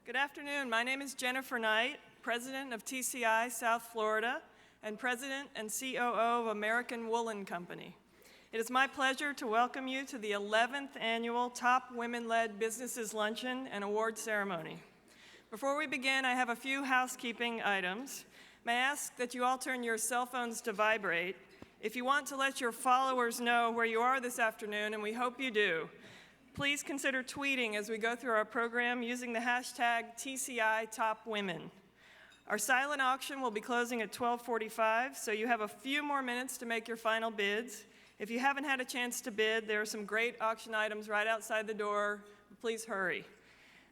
Good afternoon. My name is Jennifer Knight, President of TCI South Florida and President and COO of American Woolen Company. It is my pleasure to welcome you to the 11th Annual Top Women-Led Businesses Luncheon and Award Ceremony. Before we begin, I have a few housekeeping items. May I ask that you all turn your cell phones to vibrate. If you want to let your followers know where you are this afternoon, and we hope you do, please consider tweeting as we go through our program using the hashtag TCITopWomen. Our silent auction will be closing at 12:45, so you have a few more minutes to make your final bids. If you haven't had a chance to bid, there are some great auction items right outside the door. Please hurry.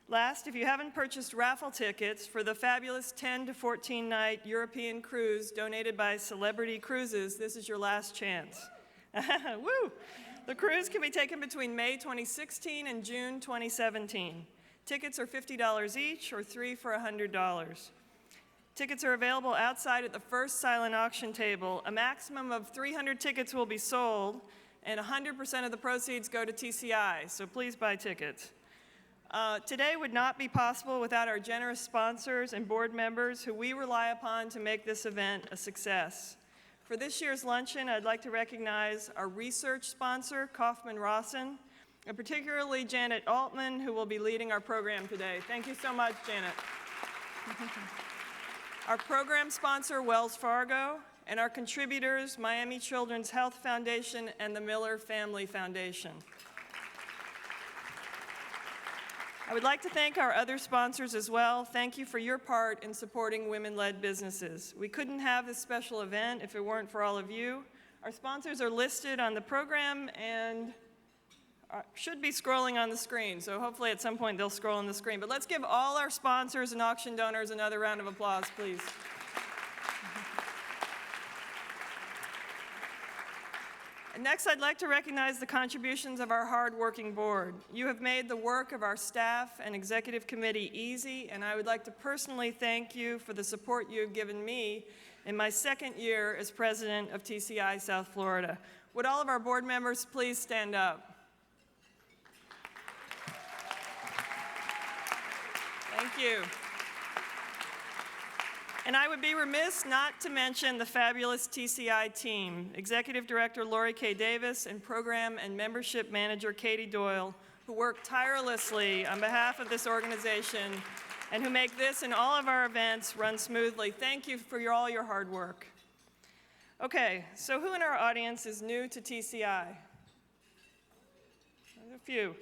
Last, if you haven't purchased raffle tickets for the fabulous 10 to 14 night European cruise donated by Celebrity Cruises, this is your last chance. Woo! The cruise can be taken between May 2016 and June 2017. Tickets are $50 each, or 3 for $100. Tickets are available outside at the first silent auction table. A maximum of 300 tickets will be sold, and 100% of the proceeds go to TCI, so please buy tickets. Today would not be possible without our generous sponsors and board members who we rely upon to make this event a success. For this year's luncheon, I'd like to recognize our research sponsor, Kaufman Rawson, and particularly Janet Altman, who will be leading our program today. Thank you so much, Janet. Our program sponsor, Wells Fargo, and our contributors, Miami Children's Health Foundation and the Miller Family Foundation. I would like to thank our other sponsors as well. Thank you for your part in supporting women-led businesses. We couldn't have this special event if it weren't for all of you. Our sponsors are listed on the program and should be scrolling on the screen, so hopefully at some point they'll scroll on the screen. But let's give all our sponsors and auction donors another round of applause, please. And next, I'd like to recognize the contributions of our hard-working board. You have made the work of our staff and executive committee easy, and I would like to personally thank you for the support you have given me in my second year as president of TCI South Florida. Would all of our board members please stand up? Thank you. And I would be remiss not to mention the fabulous TCI team, Executive Director Lori K. Davis and Program and Membership Manager Katie Doyle, who work tirelessly on behalf of this organization and who make this and all of our events run smoothly. Thank you for all your hard work. Okay, so who in our audience is new to TCI? There's a few.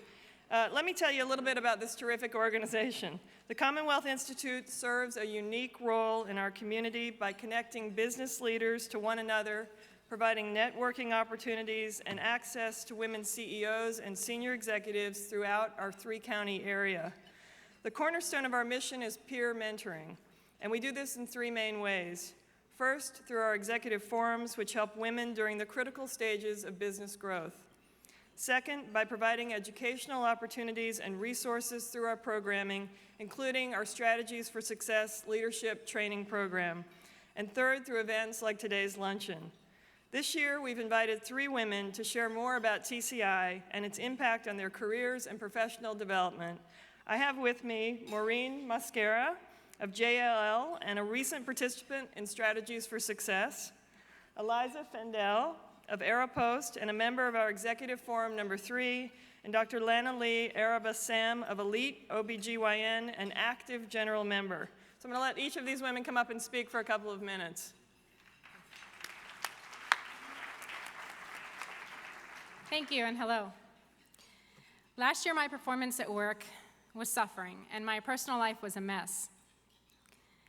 Let me tell you a little bit about this terrific organization. The Commonwealth Institute serves a unique role in our community by connecting business leaders to one another, providing networking opportunities and access to women CEOs and senior executives throughout our three-county area. The cornerstone of our mission is peer mentoring, and we do this in three main ways. First, through our executive forums, which help women during the critical stages of business growth. Second, by providing educational opportunities and resources through our programming, including our Strategies for Success leadership training program. And third, through events like today's luncheon. This year, we've invited 3 women to share more about TCI and its impact on their careers and professional development. I have with me Maureen Mascara of JLL and a recent participant in Strategies for Success, Eliza Fendel of Aeropost and a member of our Executive Forum number 3, and Dr. Lana Lee Arabasam of Elite OBGYN, an active general member. So I'm going to let each of these women come up and speak for a couple of minutes. Thank you, and hello. Last year, my performance at work was suffering, and my personal life was a mess.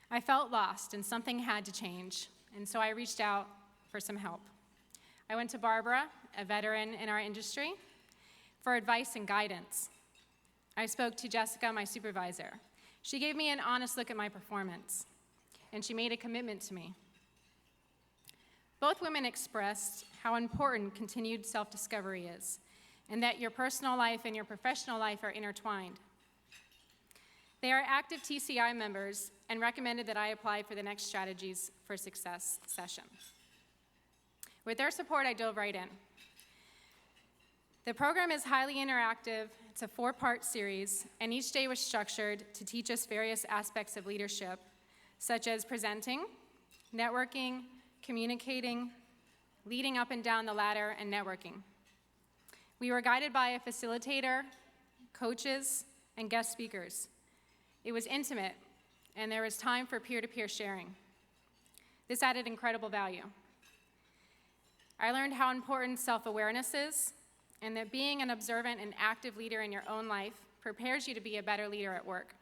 I felt lost, and something had to change, and so I reached out for some help. I went to Barbara, a veteran in our industry, for advice and guidance. I spoke to Jessica, my supervisor. She gave me an honest look at my performance, and she made a commitment to me. Both women expressed how important continued self-discovery is, and that your personal life and your professional life are intertwined. They are active TCI members and recommended that I apply for the next Strategies for Success session. With their support, I dove right in. The program is highly interactive, It's a 4-part series, and each day was structured to teach us various aspects of leadership, such as presenting, networking, communicating, leading up and down the ladder, and networking. We were guided by a facilitator, coaches, and guest speakers. It was intimate, and there was time for peer-to-peer sharing. This added incredible value. I learned how important self-awareness is, and that being an observant and active leader in your own life prepares you to be a better leader at work.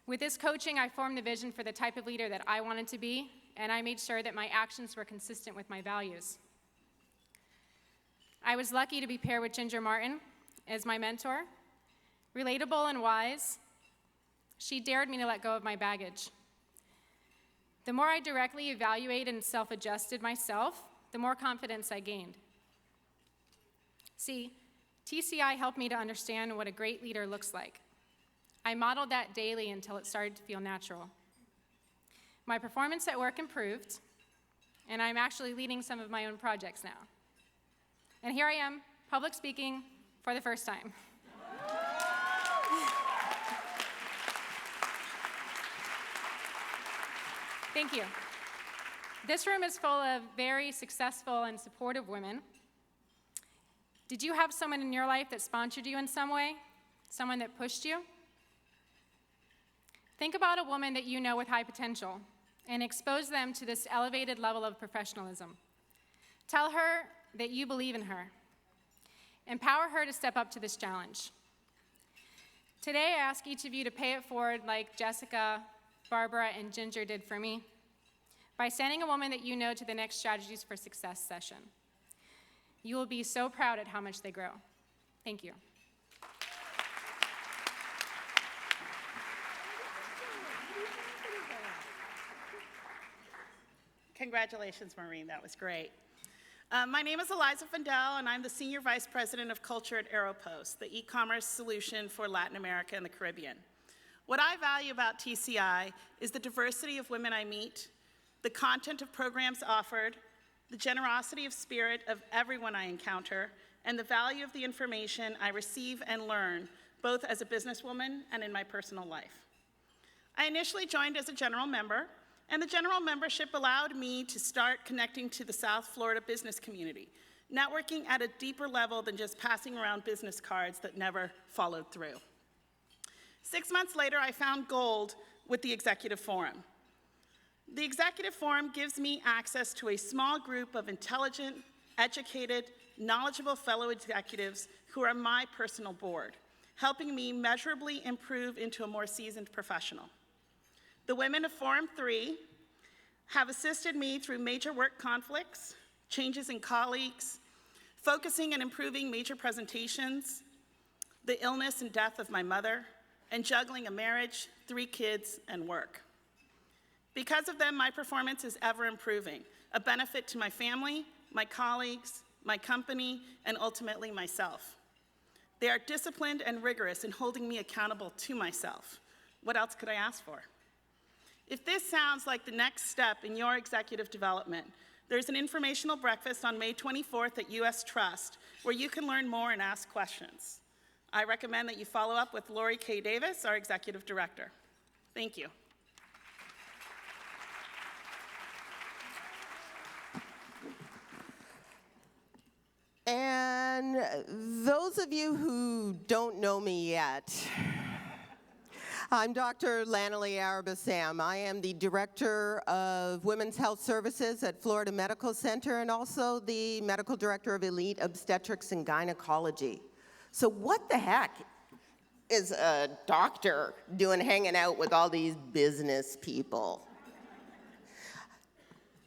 With this coaching, I formed the vision for the type of leader that I wanted to be, and I made sure that my actions were consistent with my values. I was lucky to be paired with Ginger Martin as my mentor. Relatable and wise, she dared me to let go of my baggage. The more I directly evaluated and self-adjusted myself, the more confidence I gained. See, TCI helped me to understand what a great leader looks like. I modeled that daily until it started to feel natural. My performance at work improved, and I'm actually leading some of my own projects now. And here I am, public speaking for the first time. Thank you. This room is full of very successful and supportive women. Did you have someone in your life that sponsored you in some way? Someone that pushed you? Think about a woman that you know with high potential and expose them to this elevated level of professionalism. Tell her that you believe in her. Empower her to step up to this challenge. Today, I ask each of you to pay it forward like Jessica, Barbara, and Ginger did for me by sending a woman that you know to the next Strategies for Success session. You will be so proud at how much they grow. Thank you. Congratulations, Maureen, that was great. My name is Eliza Fendel, and I'm the Senior Vice President of Culture at Aeropost, the e-commerce solution for Latin America and the Caribbean. What I value about TCI is the diversity of women I meet, the content of programs offered, the generosity of spirit of everyone I encounter, and the value of the information I receive and learn, both as a businesswoman and in my personal life. I initially joined as a general member, and the general membership allowed me to start connecting to the South Florida business community, networking at a deeper level than just passing around business cards that never followed through. 6 months later, I found gold with the Executive Forum. The Executive Forum gives me access to a small group of intelligent, educated, knowledgeable fellow executives who are my personal board, helping me measurably improve into a more seasoned professional. The women of Forum 3 have assisted me through major work conflicts, changes in colleagues, focusing and improving major presentations, the illness and death of my mother, and juggling a marriage, 3 kids, and work. Because of them, my performance is ever improving, a benefit to my family, my colleagues, my company, and ultimately myself. They are disciplined and rigorous in holding me accountable to myself. What else could I ask for? If this sounds like the next step in your executive development, there's an informational breakfast on May 24th at US Trust where you can learn more and ask questions. I recommend that you follow up with Lori K. Davis, our executive director. Thank you. And those of you who don't know me yet, I'm Dr. Lanalee Arabasam. I am the Director of Women's Health Services at Florida Medical Center and also the Medical Director of Elite Obstetrics and Gynecology. So what the heck is a doctor doing hanging out with all these business people?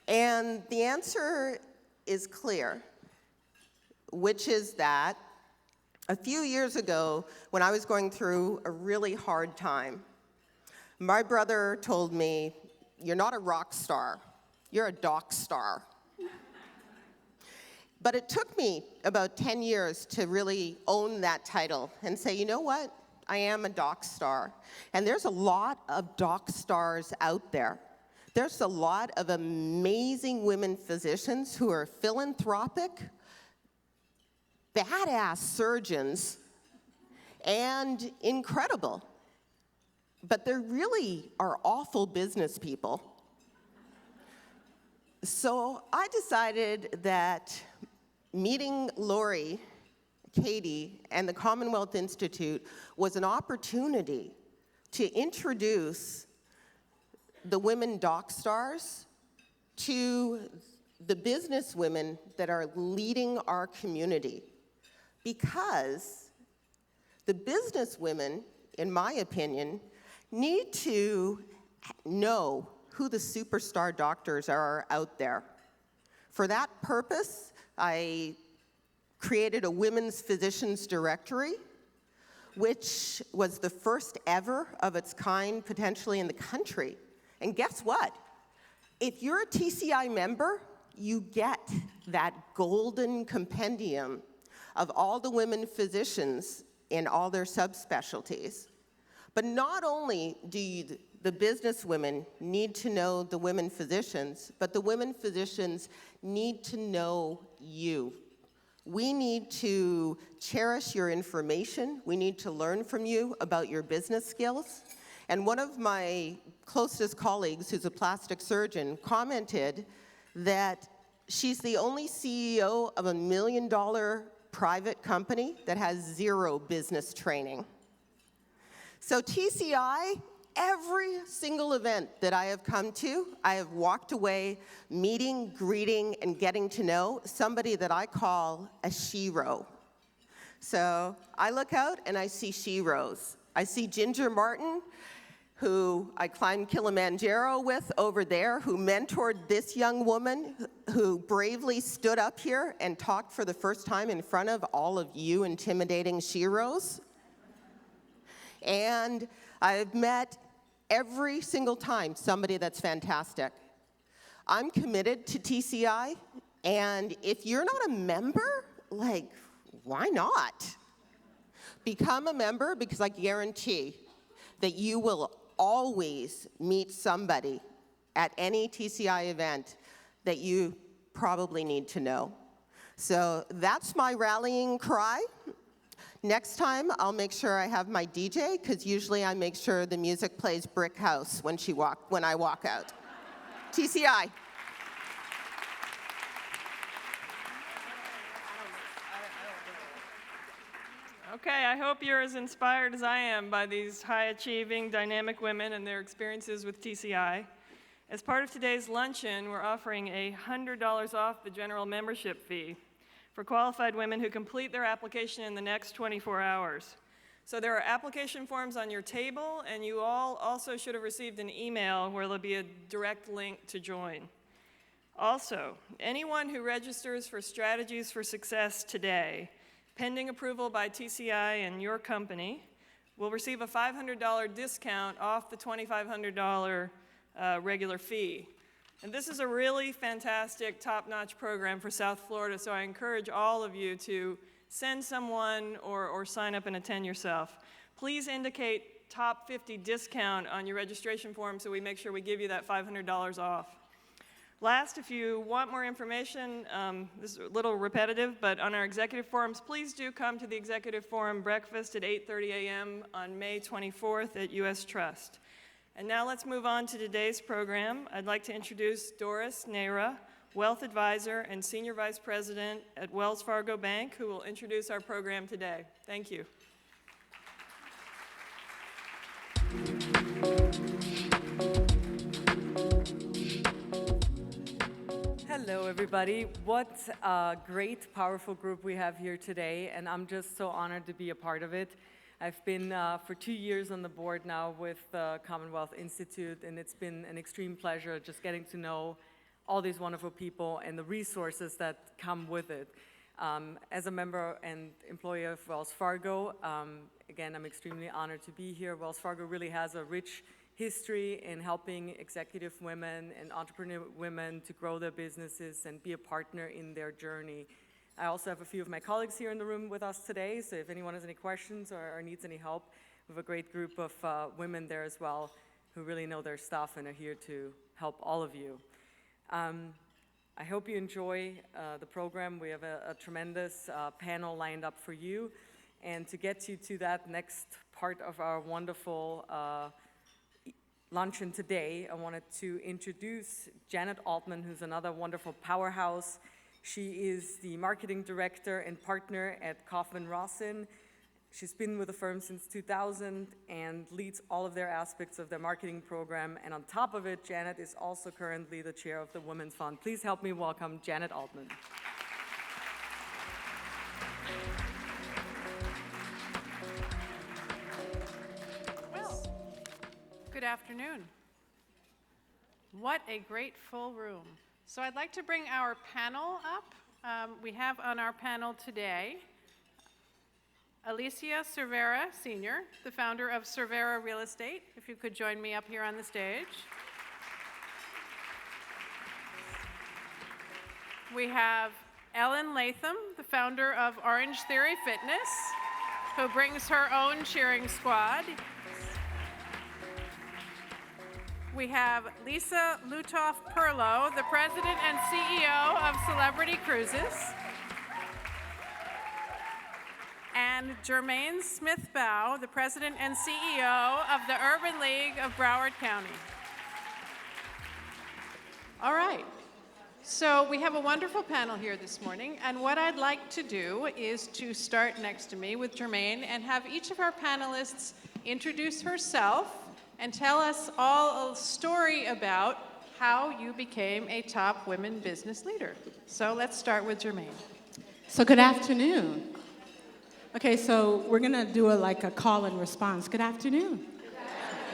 And the answer is clear, which is that a few years ago, when I was going through a really hard time, my brother told me, "You're not a rock star, you're a doc star." But it took me about 10 years to really own that title and say, you know what? I am a doc star. And there's a lot of doc stars out there. There's a lot of amazing women physicians who are philanthropic. badass surgeons and incredible. But they really are awful business people. So I decided that meeting Lori, Katie, and the Commonwealth Institute was an opportunity to introduce the women doc stars to the business women that are leading our community. Because the business women, in my opinion, need to know who the superstar doctors are out there. For that purpose, I created a women's physicians directory, which was the first ever of its kind potentially in the country. And guess what? If you're a TCI member, you get that golden compendium of all the women physicians in all their subspecialties. But not only do the business women need to know the women physicians, but the women physicians need to know you. We need to cherish your information. We need to learn from you about your business skills. And one of my closest colleagues, who's a plastic surgeon, commented that she's the only CEO of $1 million private company that has 0 business training. So TCI, every single event that I have come to, I have walked away meeting, greeting, and getting to know somebody that I call a shero. So I look out and I see sheros. I see Ginger Martin, who I climbed Kilimanjaro with over there, who mentored this young woman who bravely stood up here and talked for the first time in front of all of you intimidating sheros. And I've met every single time somebody that's fantastic. I'm committed to TCI, and if you're not a member, like, why not? Become a member, because I guarantee that you will always meet somebody at any TCI event that you probably need to know. So that's my rallying cry. Next time, I'll make sure I have my DJ, because usually I make sure the music plays Brick House when I walk out. TCI. Okay, I hope you're as inspired as I am by these high-achieving, dynamic women and their experiences with TCI. As part of today's luncheon, we're offering $100 off the general membership fee for qualified women who complete their application in the next 24 hours. So there are application forms on your table, and you all also should have received an email where there'll be a direct link to join. Also, anyone who registers for Strategies for Success today, pending approval by TCI and your company, will receive a $500 discount off the $2,500 regular fee. And this is a really fantastic, top-notch program for South Florida, so I encourage all of you to send someone or sign up and attend yourself. Please indicate top 50 discount on your registration form so we make sure we give you that $500 off. Last, if you want more information, this is a little repetitive, but on our executive forums, please do come to the executive forum breakfast at 8:30 a.m. on May 24th at US Trust. And now let's move on to today's program. I'd like to introduce Doris Nera, Wealth Advisor and Senior Vice President at Wells Fargo Bank, who will introduce our program today. Thank you. Hello, everybody. What a great, powerful group we have here today, and I'm just so honored to be a part of it. I've been for 2 years on the board now with the Commonwealth Institute, and it's been an extreme pleasure just getting to know all these wonderful people and the resources that come with it. As a member and employee of Wells Fargo, again, I'm extremely honored to be here. Wells Fargo really has a rich history in helping executive women and entrepreneur women to grow their businesses and be a partner in their journey. I also have a few of my colleagues here in the room with us today, so if anyone has any questions or needs any help, we have a great group of women there as well who really know their stuff and are here to help all of you. I hope you enjoy the program. We have a tremendous panel lined up for you. And to get you to that next part of our wonderful luncheon today, I wanted to introduce Janet Altman, who's another wonderful powerhouse. She is the marketing director and partner at Kaufman Rawson. She's been with the firm since 2000 and leads all of their aspects of their marketing program. And on top of it, Janet is also currently the chair of the Women's Fund. Please help me welcome Janet Altman. Well, good afternoon. What a great full room. So I'd like to bring our panel up. We have on our panel today Alicia Cervera, Sr., the founder of Cervera Real Estate. If you could join me up here on the stage. We have Ellen Latham, the founder of Orange Theory Fitness, who brings her own cheering squad. We have Lisa Lutoff-Perlow, the president and CEO of Celebrity Cruises. And Jermaine Smith-Bow, the president and CEO of the Urban League of Broward County. All right. So we have a wonderful panel here this morning, and what I'd like to do is to start next to me with Jermaine and have each of our panelists introduce herself and tell us all a story about how you became a top women business leader. So let's start with Jermaine. So good afternoon. Okay, so we're gonna do a call and response. Good afternoon.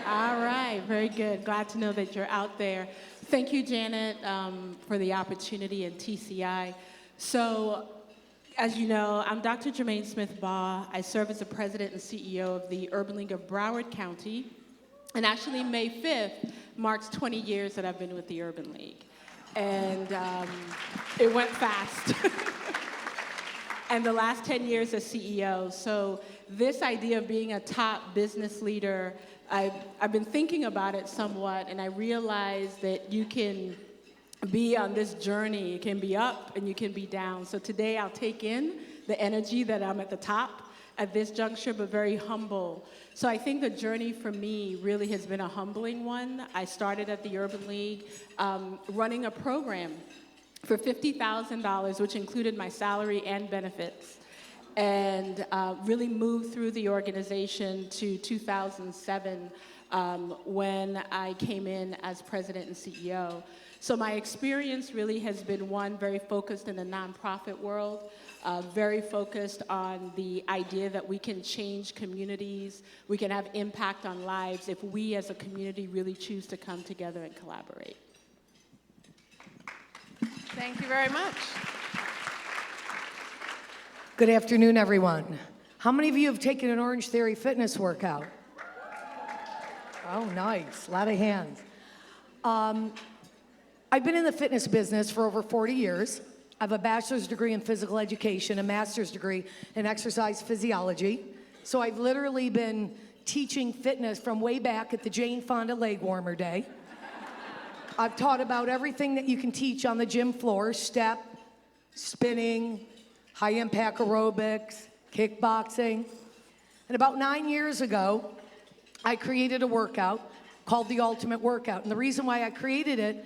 All right, very good. Glad to know that you're out there. Thank you, Janet, for the opportunity and TCI. So, as you know, I'm Dr. Jermaine Smith-Baugh. I serve as the president and CEO of the Urban League of Broward County. And actually, May 5th marks 20 years that I've been with the Urban League. And it went fast. And the last 10 years as CEO. So this idea of being a top business leader, I've been thinking about it somewhat, and I realized that you can be on this journey. You can be up and you can be down. So today I'll take in the energy that I'm at the top at this juncture, but very humble. So I think the journey for me really has been a humbling one. I started at the Urban League running a program for $50,000, which included my salary and benefits, and really moved through the organization to 2007 when I came in as president and CEO. So my experience really has been one very focused in the nonprofit world, very focused on the idea that we can change communities, we can have impact on lives if we as a community really choose to come together and collaborate. Thank you very much. Good afternoon, everyone. How many of you have taken an Orange Theory Fitness workout? Oh, nice. A lot of hands. I've been in the fitness business for over 40 years. I have a bachelor's degree in physical education, a master's degree in exercise physiology. So I've literally been teaching fitness from way back at the Jane Fonda leg warmer day. I've taught about everything that you can teach on the gym floor: step, spinning, high-impact aerobics, kickboxing. And about 9 years ago, I created a workout called the Ultimate Workout. And the reason why I created it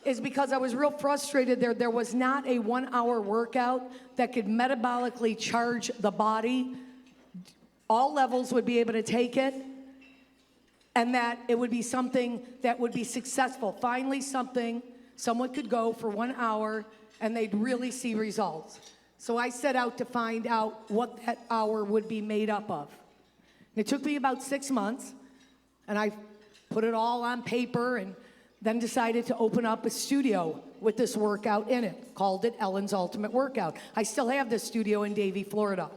is because I was real frustrated there was not a 1 hour workout that could metabolically charge the body. All levels would be able to take it, and that it would be something that would be successful. Finally, someone could go for 1 hour and they'd really see results. So I set out to find out what that hour would be made up of. And it took me about 6 months, and I put it all on paper and then decided to open up a studio with this workout in it, called it Ellen's Ultimate Workout. I still have this studio in Davie, Florida.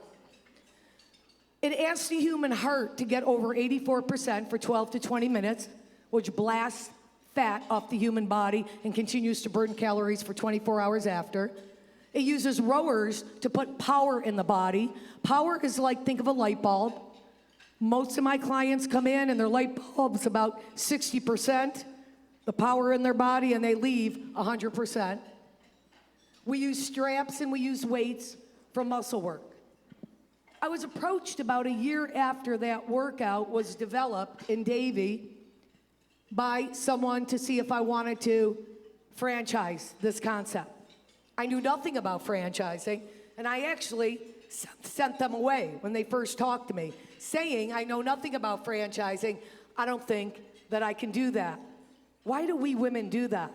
It asks the human heart to get over 84% for 12 to 20 minutes, which blasts fat off the human body and continues to burn calories for 24 hours after. It uses rowers to put power in the body. Power is like, think of a light bulb. Most of my clients come in and their light bulb's about 60%, the power in their body, and they leave 100%. We use straps and we use weights for muscle work. I was approached about a year after that workout was developed in Davie by someone to see if I wanted to franchise this concept. I knew nothing about franchising, and I actually sent them away when they first talked to me, saying, I know nothing about franchising, I don't think that I can do that. Why do we women do that?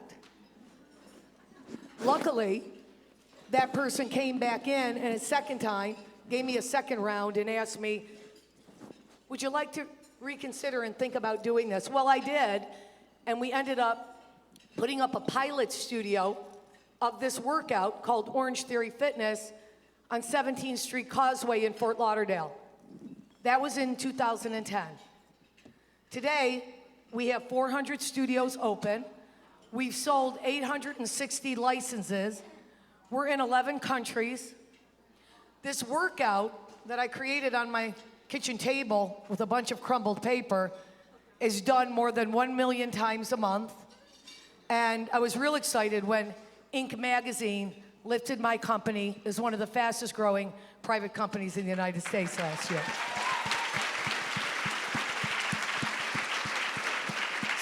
Luckily, that person came back in and a second time, gave me a second round and asked me, would you like to reconsider and think about doing this? Well, I did, and we ended up putting up a pilot studio of this workout called Orange Theory Fitness on 17th Street Causeway in Fort Lauderdale. That was in 2010. Today, we have 400 studios open. We've sold 860 licenses. We're in 11 countries. This workout that I created on my kitchen table with a bunch of crumbled paper is done more than 1 million times a month. And I was real excited when Inc. magazine lifted my company as one of the fastest growing private companies in the United States last year.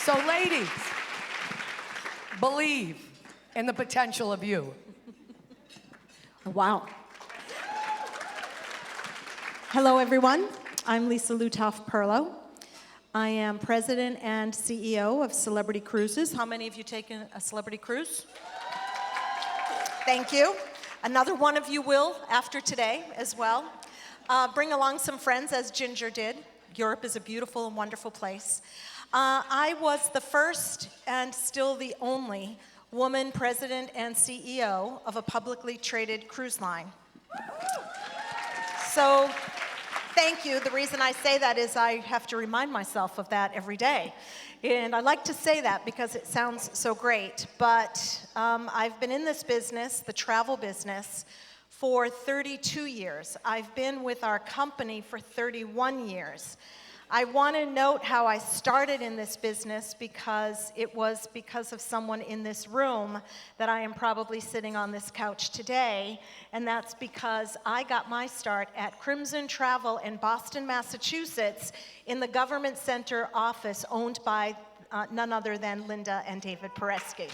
So ladies, believe in the potential of you. Wow. Hello, everyone. I'm Lisa Lutoff-Perlo. I am president and CEO of Celebrity Cruises. How many of you taken a celebrity cruise? Thank you. Another one of you will after today as well. Bring along some friends, as Ginger did. Europe is a beautiful and wonderful place. I was the first and still the only woman president and CEO of a publicly traded cruise line. So, thank you. The reason I say that is I have to remind myself of that every day. And I like to say that because it sounds so great. But I've been in this business, the travel business, for 32 years. I've been with our company for 31 years. I want to note how I started in this business because it was because of someone in this room that I am probably sitting on this couch today, and that's because I got my start at Crimson Travel in Boston, Massachusetts, in the Government Center office owned by none other than Linda and David Peresky.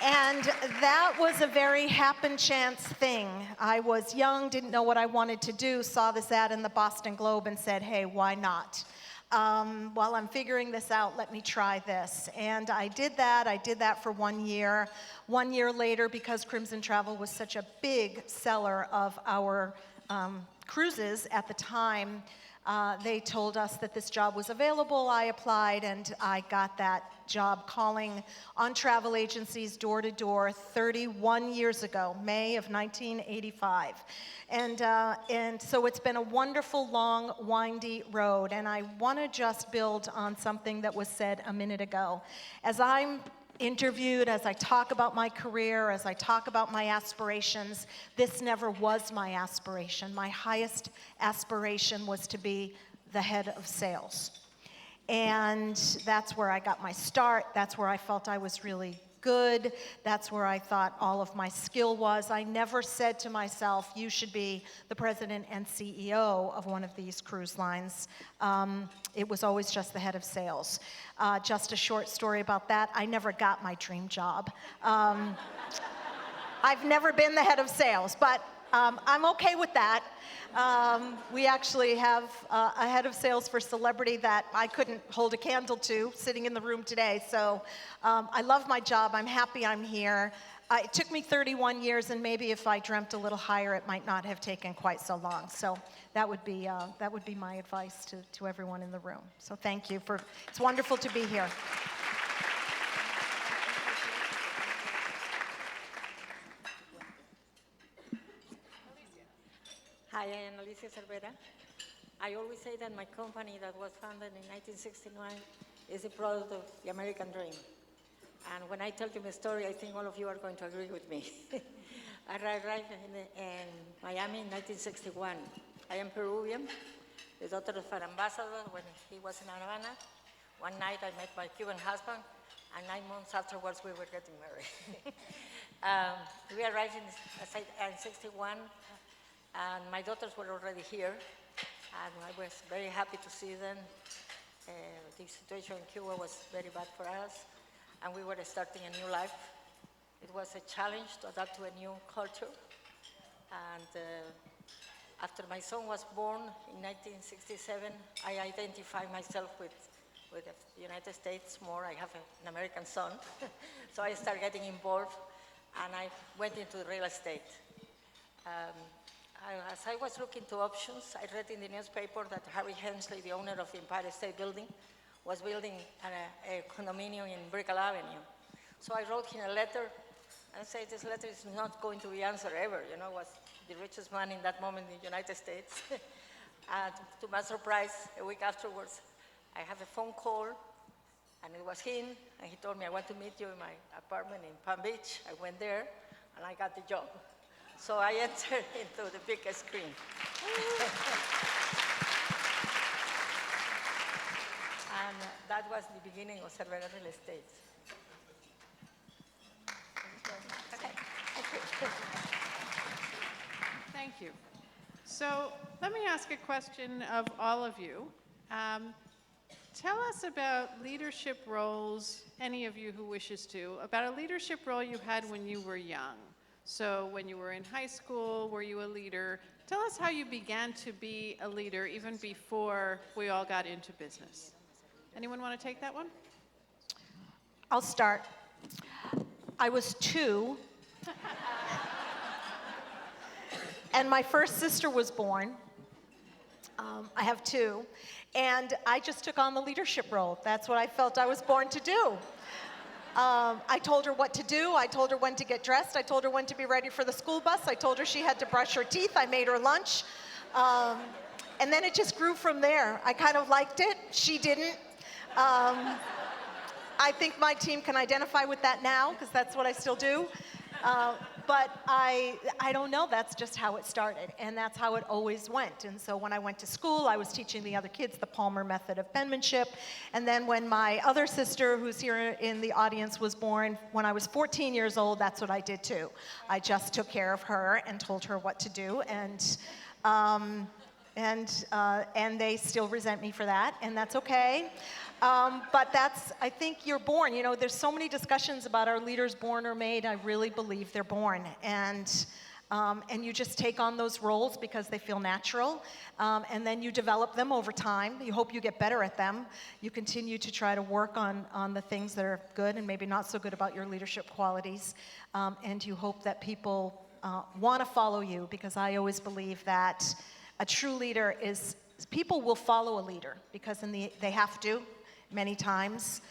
And that was a very happen chance thing. I was young, didn't know what I wanted to do, saw this ad in the Boston Globe and said, hey, why not? While I'm figuring this out, let me try this. And I did that for 1 year. 1 year later, because Crimson Travel was such a big seller of our cruises at the time, they told us that this job was available. I applied, and I got that job calling on travel agencies door to door 31 years ago, May of 1985. And so it's been a wonderful, long, windy road, and I want to just build on something that was said a minute ago. As I'm interviewed, as I talk about my career, as I talk about my aspirations, this never was my aspiration. My highest aspiration was to be the head of sales. And that's where I got my start. That's where I felt I was really good. That's where I thought all of my skill was. I never said to myself, you should be the president and CEO of one of these cruise lines. It was always just the head of sales. Just a short story about that. I never got my dream job. I've never been the head of sales, but I'm okay with that. We actually have a head of sales for Celebrity that I couldn't hold a candle to sitting in the room today. So I love my job. I'm happy I'm here. It took me 31 years, and maybe if I dreamt a little higher, it might not have taken quite so long. So that would be my advice to everyone in the room. So thank you it's wonderful to be here. Hi, I am Alicia Cervera. I always say that my company that was founded in 1969 is a product of the American dream. And when I tell you my story, I think all of you are going to agree with me. I arrived in Miami in 1961. I am Peruvian, the daughter of an ambassador when he was in Havana. One night I met my Cuban husband, and 9 months afterwards we were getting married. We arrived in 61, and my daughters were already here, and I was very happy to see them. The situation in Cuba was very bad for us, and we were starting a new life. It was a challenge to adapt to a new culture, and after my son was born in 1967, I identified myself with the United States more. I have an American son, so I started getting involved, and I went into real estate. As I was looking to options, I read in the newspaper that Harry Hensley, the owner of the Empire State Building, was building a condominium in Brickell Avenue. So I wrote him a letter and said, this letter is not going to be answered ever. You know, was the richest man in that moment in the United States. And to my surprise, a week afterwards, I have a phone call, and it was him, and he told me, I want to meet you in my apartment in Palm Beach. I went there, and I got the job. So I entered into the biggest screen. And that was the beginning of Cervera Real Estate. Thank you. So let me ask a question of all of you. Tell us about leadership roles, any of you who wishes to, about a leadership role you had when you were young. So when you were in high school, were you a leader? Tell us how you began to be a leader even before we all got into business. Anyone want to take that one? I'll start. I was 2, and my first sister was born. I have 2, and I just took on the leadership role. That's what I felt I was born to do. I told her what to do. I told her when to get dressed. I told her when to be ready for the school bus. I told her she had to brush her teeth. I made her lunch. And then it just grew from there. I kind of liked it. She didn't. I think my team can identify with that now, because that's what I still do. But I don't know, that's just how it started, and that's how it always went. And so when I went to school, I was teaching the other kids the Palmer method of penmanship. And then when my other sister, who's here in the audience, was born, when I was 14 years old, that's what I did too. I just took care of her and told her what to do, and they still resent me for that, and that's okay. But that's, I think you're born. You know, there's so many discussions about are leaders born or made. I really believe they're born. And you just take on those roles because they feel natural. And then you develop them over time. You hope you get better at them. You continue to try to work on the things that are good and maybe not so good about your leadership qualities. And you hope that people want to follow you, because I always believe that a true leader is, people will follow a leader because they have to. Many times.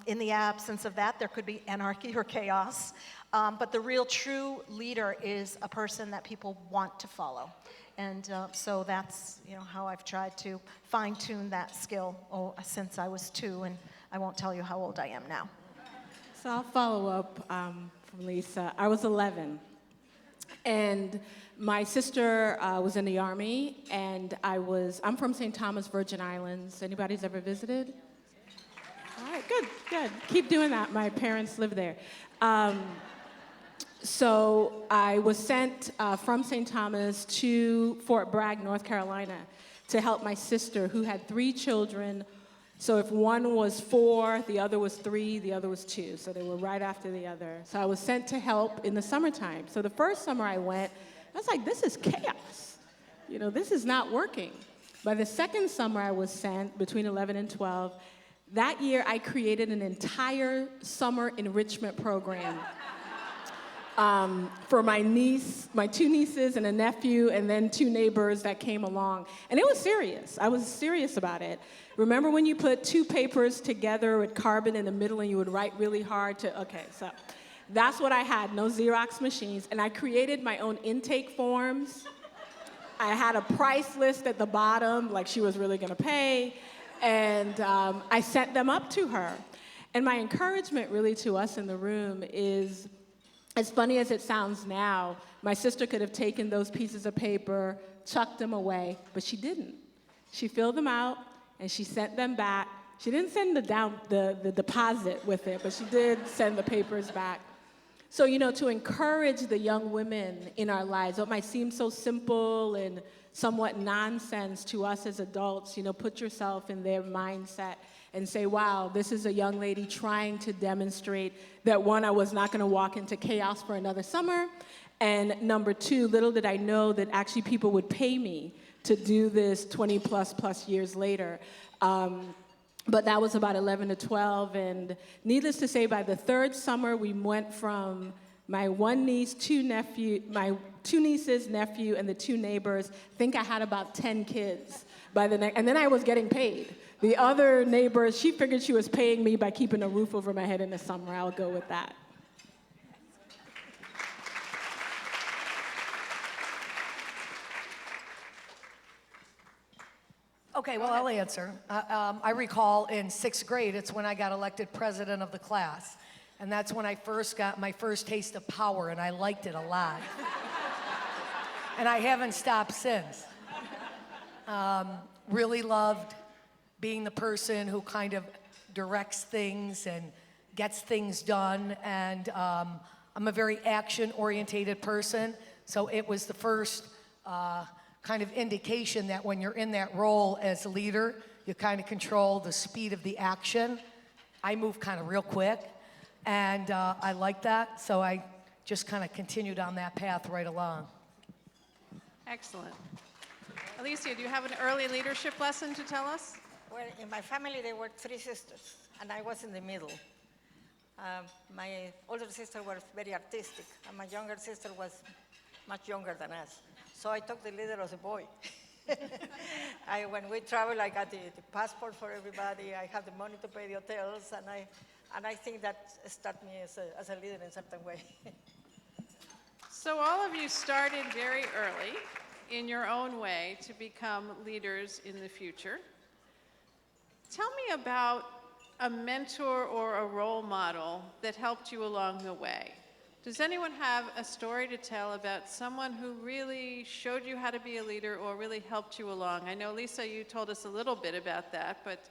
In the absence of that, there could be anarchy or chaos. But the real true leader is a person that people want to follow. And so that's, you know, how I've tried to fine-tune that skill since I was 2, and I won't tell you how old I am now. So I'll follow up from Lisa. I was 11, and my sister was in the Army, and I'm from St. Thomas, Virgin Islands. Anybody's ever visited? All right, good. Keep doing that. My parents live there. So I was sent from St. Thomas to Fort Bragg, North Carolina, to help my sister, who had 3 children. So if one was 4, the other was 3, the other was 2. So they were right after the other. So I was sent to help in the summertime. So the first summer I went, I was like, this is chaos. You know, this is not working. By the second summer I was sent, between 11 and 12, that year I created an entire summer enrichment program for my 2 nieces and a nephew, and then 2 neighbors that came along. And it was serious. I was serious about it. Remember when you put 2 papers together with carbon in the middle and you would write really hard okay, so that's what I had, no Xerox machines. And I created my own intake forms. I had a price list at the bottom, like she was really gonna pay. And I sent them up to her. And my encouragement really to us in the room is, as funny as it sounds now, my sister could have taken those pieces of paper, chucked them away, but she didn't. She filled them out and she sent them back. She didn't send the deposit with it, but she did send the papers back. So, to encourage the young women in our lives, what might seem so simple and somewhat nonsense to us as adults, put yourself in their mindset and say, wow, this is a young lady trying to demonstrate that, one, I was not going to walk into chaos for another summer, and number two, little did I know that actually people would pay me to do this 20 plus years later. But that was about 11 to 12, and needless to say, by the third summer, we went from my one niece, my two nieces, nephew, and the two neighbors. I think I had about 10 kids by the next, and then I was getting paid. The other neighbors, she figured she was paying me by keeping a roof over my head in the summer. I'll go with that. Okay, well, I'll answer. I recall in 6th grade, it's when I got elected president of the class. And that's when I first got my first taste of power, and I liked it a lot. And I haven't stopped since. Really loved being the person who kind of directs things and gets things done. And I'm a very action-orientated person, so it was the first kind of indication that when you're in that role as a leader, you kind of control the speed of the action. I move kind of real quick, and I like that, so I just kind of continued on that path right along. Excellent. Alicia, do you have an early leadership lesson to tell us? Well, in my family, there were 3 sisters, and I was in the middle. My older sister was very artistic, and my younger sister was much younger than us. So I took the leader as a boy. When we travel, I got the passport for everybody. I had the money to pay the hotels, and I think that started me as a leader in a certain way. So all of you started very early in your own way to become leaders in the future. Tell me about a mentor or a role model that helped you along the way. Does anyone have a story to tell about someone who really showed you how to be a leader or really helped you along? I know, Lisa, you told us a little bit about that, but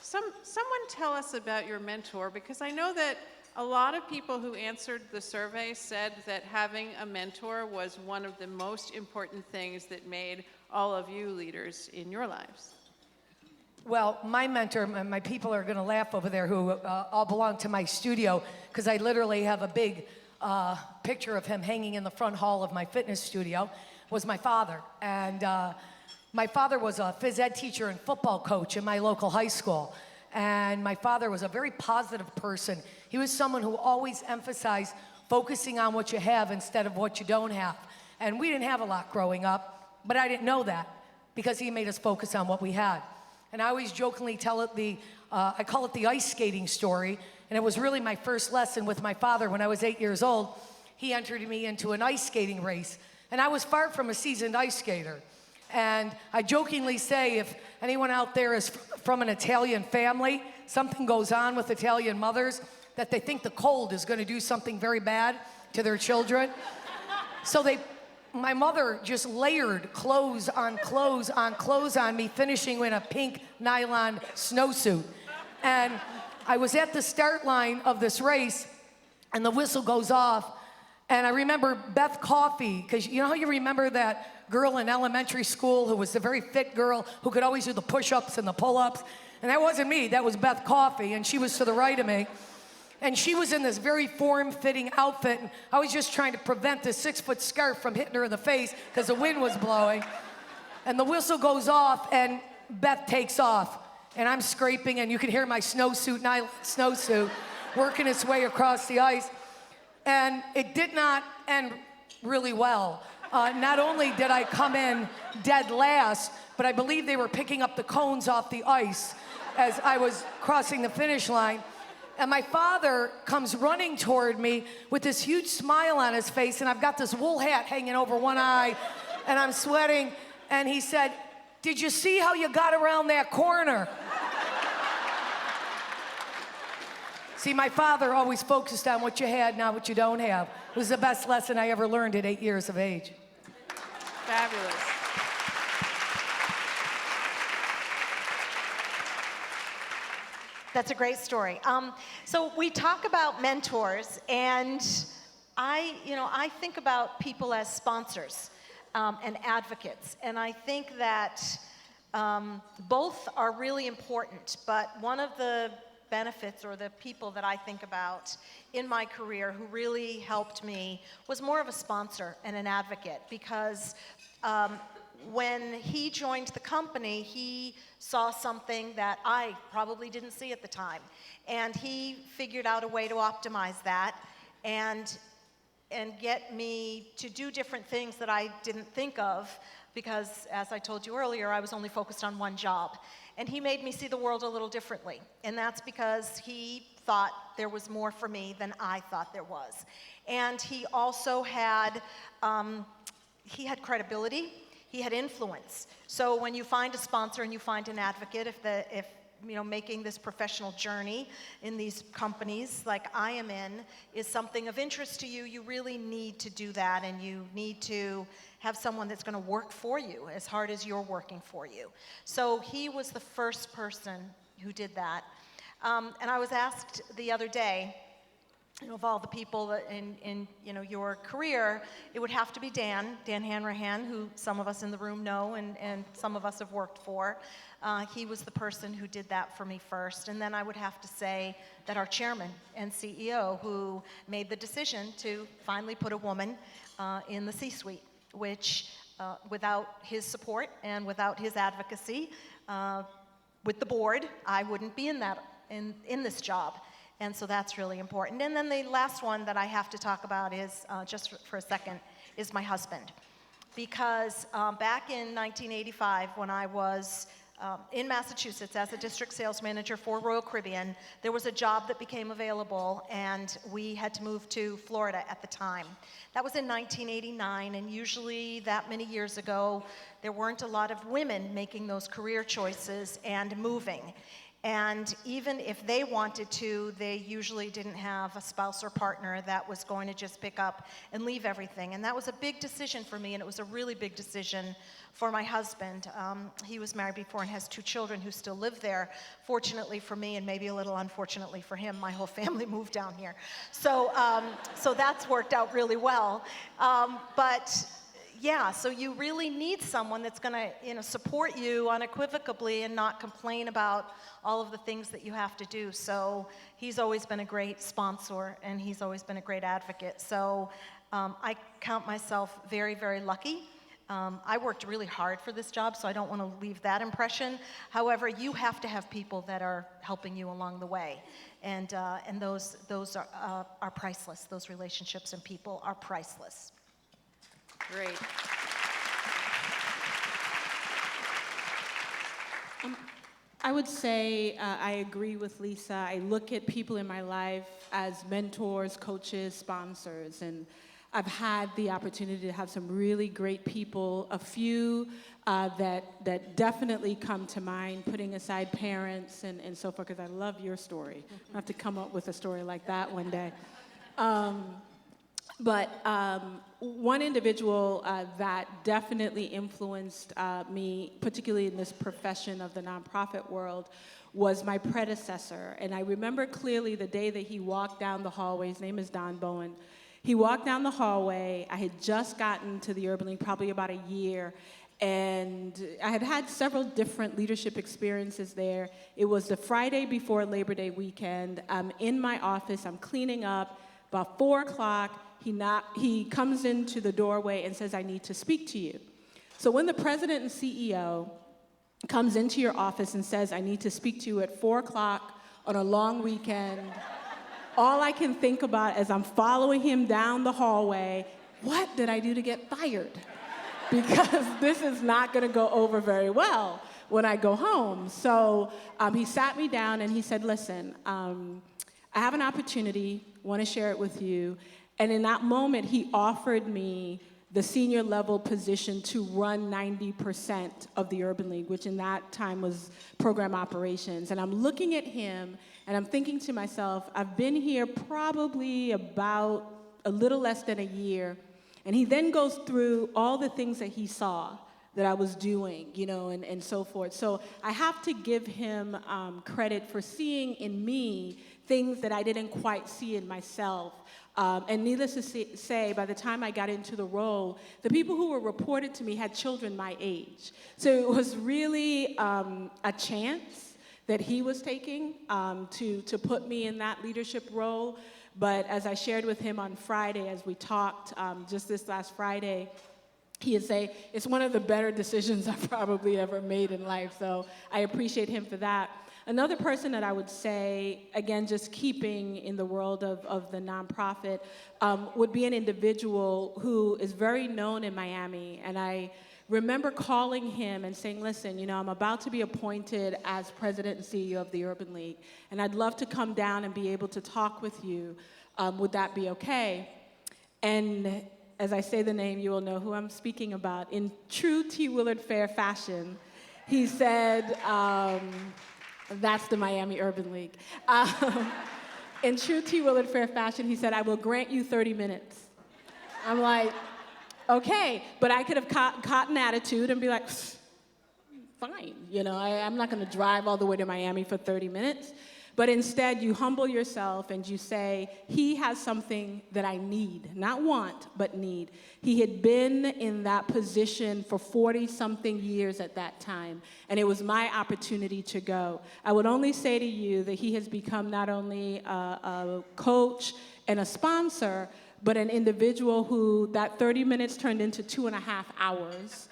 someone tell us about your mentor, because I know that a lot of people who answered the survey said that having a mentor was one of the most important things that made all of you leaders in your lives. Well, my mentor, my people are going to laugh over there who all belong to my studio, because I literally have a big picture of him hanging in the front hall of my fitness studio, was my father. And my father was a phys ed teacher and football coach in my local high school. And my father was a very positive person. He was someone who always emphasized focusing on what you have instead of what you don't have. And we didn't have a lot growing up, but I didn't know that because he made us focus on what we had. And I always jokingly tell it I call it the ice skating story. And it was really my first lesson with my father when I was 8 years old. He entered me into an ice skating race. And I was far from a seasoned ice skater. And I jokingly say, if anyone out there is from an Italian family, something goes on with Italian mothers, that they think the cold is going to do something very bad to their children. So my mother just layered clothes on clothes on clothes on me, finishing in a pink nylon snowsuit. And I was at the start line of this race, and the whistle goes off. And I remember Beth Coffey, because you know how you remember that girl in elementary school who was the very fit girl who could always do the push-ups and the pull-ups? And that wasn't me, that was Beth Coffey, and she was to the right of me. And she was in this very form-fitting outfit, and I was just trying to prevent this 6-foot scarf from hitting her in the face because the wind was blowing. And the whistle goes off, and Beth takes off. And I'm scraping, and you can hear my snowsuit working its way across the ice. And it did not end really well. Not only did I come in dead last, but I believe they were picking up the cones off the ice as I was crossing the finish line. And my father comes running toward me with this huge smile on his face, and I've got this wool hat hanging over one eye, and I'm sweating. And he said, "Did you see how you got around that corner?" See, my father always focused on what you had, not what you don't have. It was the best lesson I ever learned at 8 years of age. Fabulous. That's a great story. So we talk about mentors, and I think about people as sponsors and advocates, and I think that both are really important, but one of the benefits or the people that I think about in my career who really helped me was more of a sponsor and an advocate, because when he joined the company, he saw something that I probably didn't see at the time, and he figured out a way to optimize that and get me to do different things that I didn't think of, because as I told you earlier, I was only focused on one job. And he made me see the world a little differently. And that's because he thought there was more for me than I thought there was. And he also had, credibility, he had influence. So when you find a sponsor and you find an advocate, if making this professional journey in these companies like I am in is something of interest to you, you really need to do that, and you need to have someone that's going to work for you as hard as you're working for you. So he was the first person who did that. And I was asked the other day, of all the people in your career, it would have to be Dan Hanrahan, who some of us in the room know and some of us have worked for. He was the person who did that for me first. And then I would have to say that our chairman and CEO, who made the decision to finally put a woman in the C-suite, which without his support and without his advocacy with the board, I wouldn't be in this job. And so that's really important. And then the last one that I have to talk about is, just for a second, is my husband. Because back in 1985, when I was in Massachusetts as a district sales manager for Royal Caribbean, there was a job that became available, and we had to move to Florida at the time. That was in 1989, and usually that many years ago, there weren't a lot of women making those career choices and moving. And even if they wanted to, they usually didn't have a spouse or partner that was going to just pick up and leave everything. And that was a big decision for me, and it was a really big decision for my husband. He was married before and has 2 children who still live there. Fortunately for me, and maybe a little unfortunately for him, my whole family moved down here. So that's worked out really well. Yeah, so you really need someone that's going to, support you unequivocally and not complain about all of the things that you have to do. So he's always been a great sponsor, and he's always been a great advocate. So I count myself very, very lucky. I worked really hard for this job, so I don't want to leave that impression. However, you have to have people that are helping you along the way, and those are priceless. Those relationships and people are priceless. Great. I would say I agree with Lisa. I look at people in my life as mentors, coaches, sponsors, and I've had the opportunity to have some really great people, a few that definitely come to mind, putting aside parents and so forth, because I love your story. I have to come up with a story like that one day. But one individual that definitely influenced me, particularly in this profession of the nonprofit world, was my predecessor. And I remember clearly the day that he walked down the hallway. His name is Don Bowen. He walked down the hallway. I had just gotten to the Urban League, probably about a year. And I had had several different leadership experiences there. It was the Friday before Labor Day weekend. I'm in my office. I'm cleaning up. About 4 o'clock, he comes into the doorway and says, "I need to speak to you." So when the president and CEO comes into your office and says, "I need to speak to you" at 4 o'clock on a long weekend, all I can think about as I'm following him down the hallway, what did I do to get fired? Because this is not going to go over very well when I go home. So he sat me down and he said, "Listen, I have an opportunity, want to share it with you." And in that moment, he offered me the senior level position to run 90% of the Urban League, which in that time was program operations. And I'm looking at him and I'm thinking to myself, I've been here probably about a little less than a year. And he then goes through all the things that he saw that I was doing, and so forth. So I have to give him credit for seeing in me things that I didn't quite see in myself. And needless to say, by the time I got into the role, the people who were reported to me had children my age. So it was really a chance that he was taking to put me in that leadership role. But as I shared with him on Friday, as we talked just this last Friday, he'd say, it's one of the better decisions I've probably ever made in life. So I appreciate him for that. Another person that I would say, again, just keeping in the world of the nonprofit, would be an individual who is very known in Miami. And I remember calling him and saying, listen, I'm about to be appointed as president and CEO of the Urban League, and I'd love to come down and be able to talk with you. Would that be okay? And as I say the name, you will know who I'm speaking about. In true T. Willard Fair fashion, he said, that's the Miami Urban League. In true T. Willard Fair fashion, he said, I will grant you 30 minutes. I'm like, okay, but I could have caught an attitude and be like, fine, I'm not gonna drive all the way to Miami for 30 minutes. But instead, you humble yourself and you say, he has something that I need, not want, but need. He had been in that position for 40-something years at that time, and it was my opportunity to go. I would only say to you that he has become not only a coach and a sponsor, but an individual who that 30 minutes turned into 2.5 hours.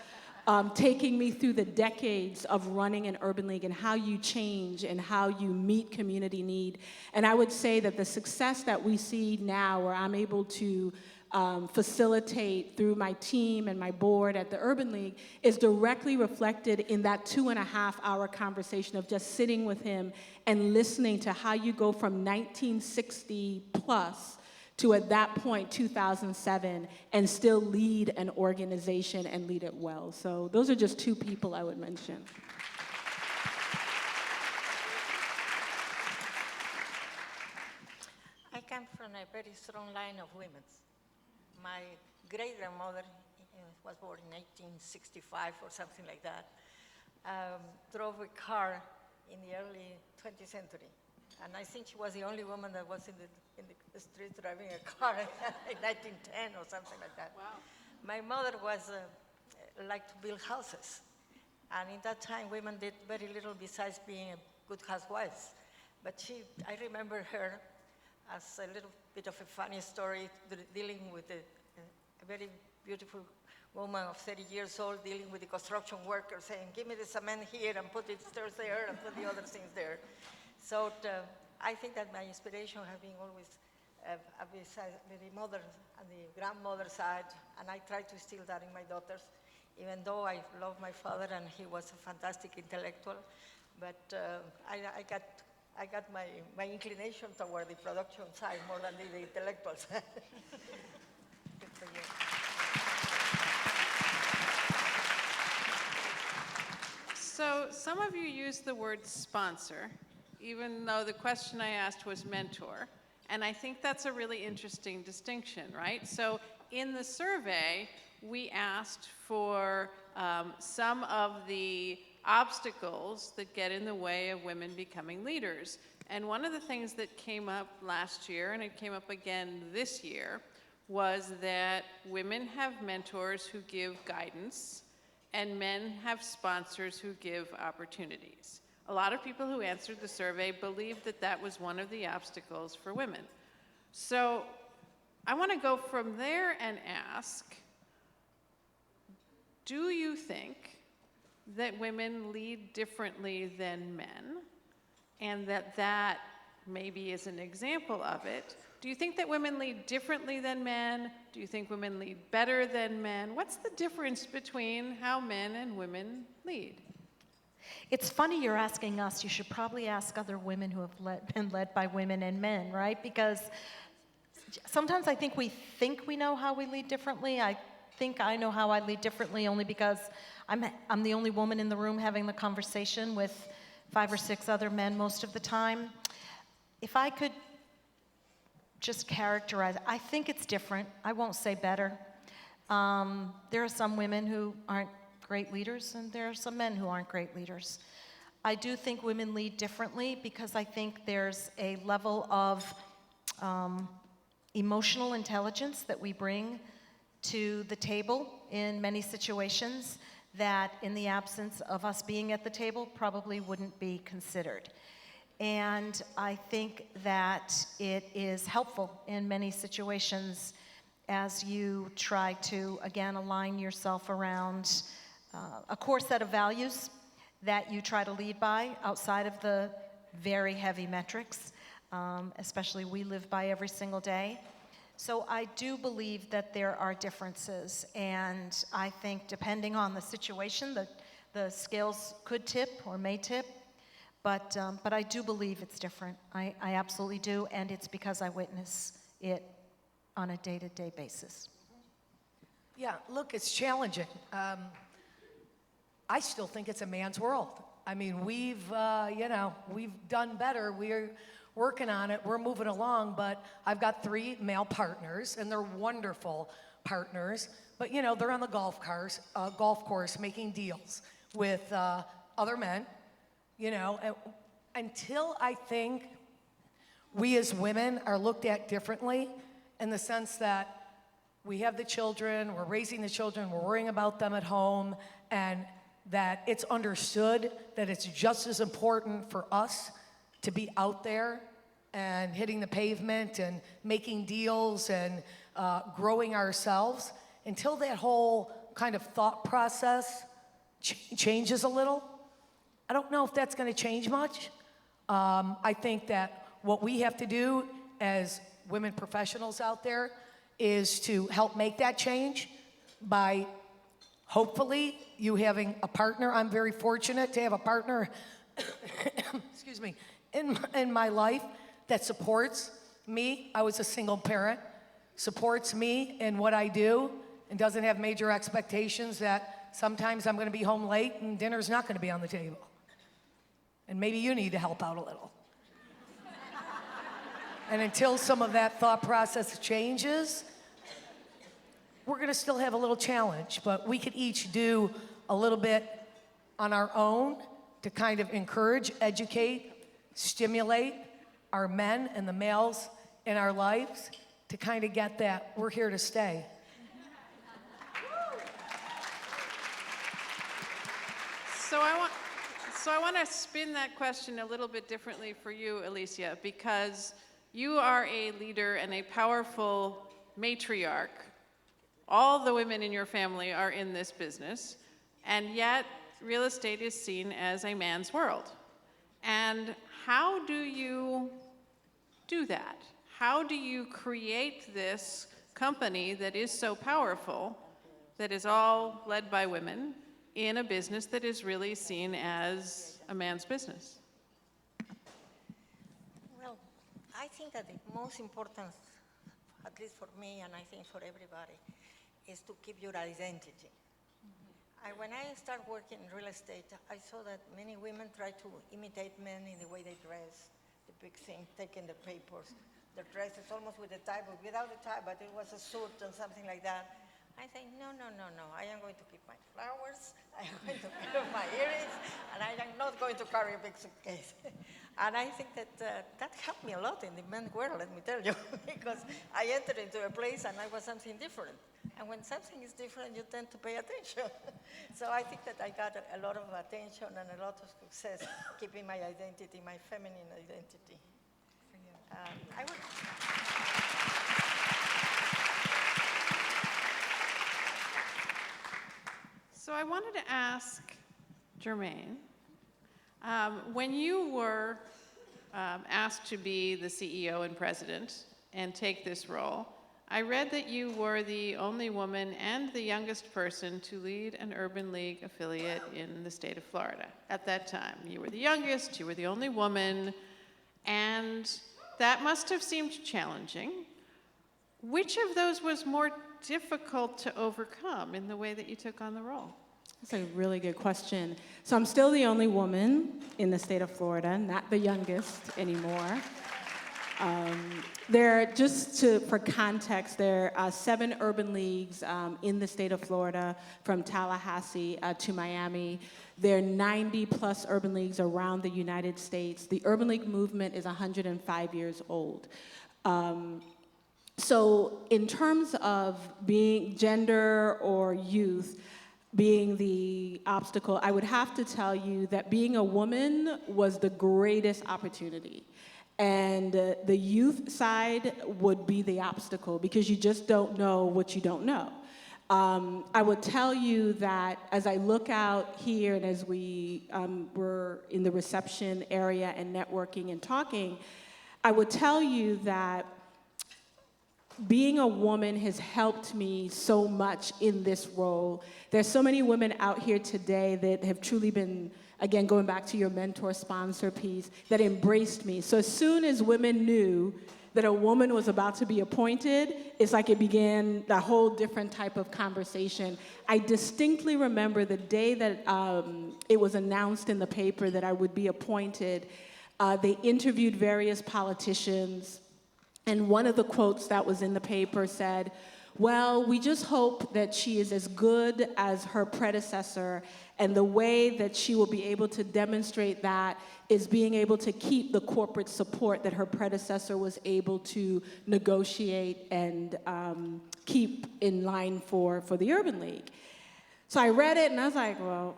Taking me through the decades of running an urban league and how you change and how you meet community need. And I would say that the success that we see now, where I'm able to facilitate through my team and my board at the Urban League, is directly reflected in that 2.5-hour conversation of just sitting with him and listening to how you go from 1960 plus to, at that point, 2007, and still lead an organization and lead it well. So those are just two people I would mention. I come from a very strong line of women. My great-grandmother was born in 1865 or something like that, drove a car in the early 20th century. And I think she was the only woman that was in the street driving a car in 1910 or something like that. Wow. My mother was liked to build houses. And in that time, women did very little besides being a good housewives. But I remember her as a little bit of a funny story, dealing with a very beautiful woman of 30 years old, dealing with the construction worker, saying, give me the cement here and put the stairs there and put the other things there. So I think that my inspiration has been always beside the mother and the grandmother side, and I try to instill that in my daughters, even though I love my father and he was a fantastic intellectual, but I got my inclination toward the production side more than the intellectual side. Good for you. So some of you used the word sponsor, even though the question I asked was mentor. And I think that's a really interesting distinction, right? So in the survey, we asked for some of the obstacles that get in the way of women becoming leaders. And one of the things that came up last year, and it came up again this year, was that women have mentors who give guidance, and men have sponsors who give opportunities. A lot of people who answered the survey believed that that was one of the obstacles for women. So I want to go from there and ask, do you think that women lead differently than men, and that maybe is an example of it? Do you think that women lead differently than men? Do you think women lead better than men? What's the difference between how men and women lead? It's funny you're asking us. You should probably ask other women who have been led by women and men, right? Because sometimes I think we know how we lead differently. I think I know how I lead differently only because I'm the only woman in the room having the conversation with 5 or 6 other men most of the time. If I could just characterize, I think it's different. I won't say better. There are some women who aren't great leaders and there are some men who aren't great leaders. I do think women lead differently because I think there's a level of emotional intelligence that we bring to the table in many situations that in the absence of us being at the table probably wouldn't be considered. And I think that it is helpful in many situations as you try to, again, align yourself around a core set of values that you try to lead by outside of the very heavy metrics, especially we live by every single day. So I do believe that there are differences, and I think depending on the situation, the scales could tip or may tip, but I do believe it's different. I absolutely do, and it's because I witness it on a day-to-day basis. Yeah, look, it's challenging. I still think it's a man's world. I mean, we've done better. We're working on it. We're moving along, but I've got 3 male partners, and they're wonderful partners. But, they're on the golf course making deals with other men, until I think we as women are looked at differently in the sense that we have the children, we're raising the children, we're worrying about them at home, and that it's understood that it's just as important for us to be out there and hitting the pavement and making deals and growing ourselves. Until that whole kind of thought process changes a little, I don't know if that's going to change much. I think that what we have to do as women professionals out there is to help make that change by hopefully you having a partner. I'm very fortunate to have a partner excuse me, in my life that supports me. I was a single parent, supports me in what I do, and doesn't have major expectations that sometimes I'm going to be home late and dinner's not going to be on the table. And maybe you need to help out a little. And until some of that thought process changes, we're going to still have a little challenge, but we could each do a little bit on our own to kind of encourage, educate, stimulate our men and the males in our lives to kind of get that we're here to stay. So I want to spin that question a little bit differently for you, Alicia, because you are a leader and a powerful matriarch. All the women in your family are in this business, and yet real estate is seen as a man's world. And how do you do that? How do you create this company that is so powerful, that is all led by women, in a business that is really seen as a man's business? Well, I think that the most important, at least for me and I think for everybody, is to keep your identity. When I started working in real estate, I saw that many women try to imitate men in the way they dress, the big thing, taking the papers, their dresses almost with a tie, but without a tie, but it was a suit and something like that. I think, no, I am going to keep my flowers, I am going to keep my earrings, and I am not going to carry a big suitcase. And I think that that helped me a lot in the men's world, let me tell you, because I entered into a place and I was something different. And when something is different, you tend to pay attention. So I think that I got a lot of attention and a lot of success keeping my identity, my feminine identity. I would. So I wanted to ask Jermaine, when you were asked to be the CEO and president and take this role, I read that you were the only woman and the youngest person to lead an Urban League affiliate in the state of Florida at that time. You were the youngest, you were the only woman, and that must have seemed challenging. Which of those was more difficult to overcome in the way that you took on the role? That's a really good question. So I'm still the only woman in the state of Florida, not the youngest anymore. For context, there are 7 urban leagues in the state of Florida, from Tallahassee to Miami. There are 90+ urban leagues around the United States. The urban league movement is 105 years old. So in terms of being gender or youth being the obstacle, I would have to tell you that being a woman was the greatest opportunity. And the youth side would be the obstacle, because you just don't know what you don't know. I would tell you that as I look out here and as we were in the reception area and networking and talking, I would tell you that being a woman has helped me so much in this role. There's so many women out here today that have truly been, again, going back to your mentor sponsor piece, that embraced me. So as soon as women knew that a woman was about to be appointed, it's like it began a whole different type of conversation. I distinctly remember the day that it was announced in the paper that I would be appointed. They interviewed various politicians, and one of the quotes that was in the paper said, "Well, we just hope that she is as good as her predecessor, and the way that she will be able to demonstrate that is being able to keep the corporate support that her predecessor was able to negotiate and keep in line for the Urban League." So I read it and I was like, well,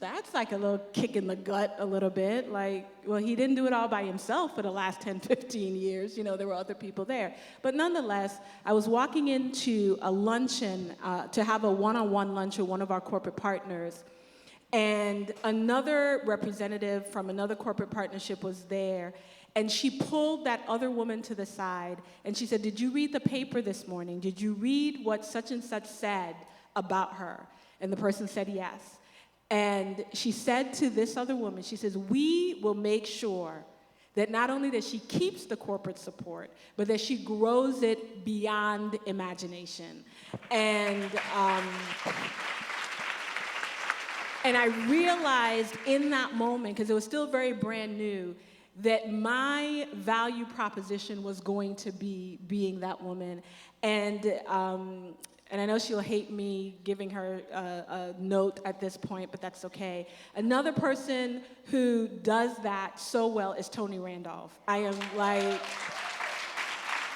that's like a little kick in the gut a little bit. Like, well, he didn't do it all by himself for the last 10, 15 years. There were other people there. But nonetheless, I was walking into a luncheon to have a one-on-one lunch with one of our corporate partners. And another representative from another corporate partnership was there. And she pulled that other woman to the side. And she said, "Did you read the paper this morning? Did you read what such and such said about her?" And the person said yes. And she said to this other woman, she says, "We will make sure that not only that she keeps the corporate support, but that she grows it beyond imagination." And I realized in that moment, because it was still very brand new, that my value proposition was going to be being that woman. And I know she'll hate me giving her a note at this point, but that's okay. Another person who does that so well is Tony Randolph. I am like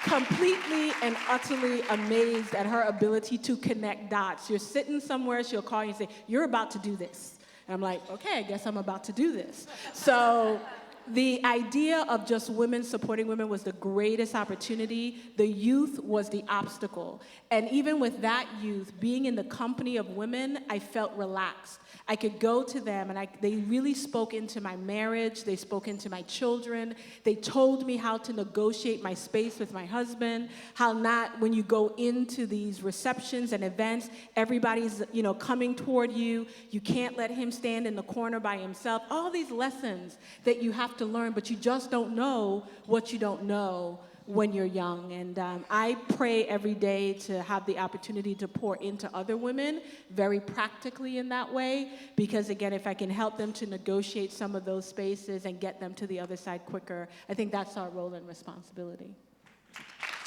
completely and utterly amazed at her ability to connect dots. You're sitting somewhere, she'll call you and say, "You're about to do this." And I'm like, okay, I guess I'm about to do this. So the idea of just women supporting women was the greatest opportunity. The youth was the obstacle. And even with that youth, being in the company of women, I felt relaxed. I could go to them, and they really spoke into my marriage. They spoke into my children. They told me how to negotiate my space with my husband, how not, when you go into these receptions and events, everybody's, coming toward you. You can't let him stand in the corner by himself. All these lessons that you have to learn, but you just don't know what you don't know when you're young. And I pray every day to have the opportunity to pour into other women very practically in that way, because again, if I can help them to negotiate some of those spaces and get them to the other side quicker, I think that's our role and responsibility.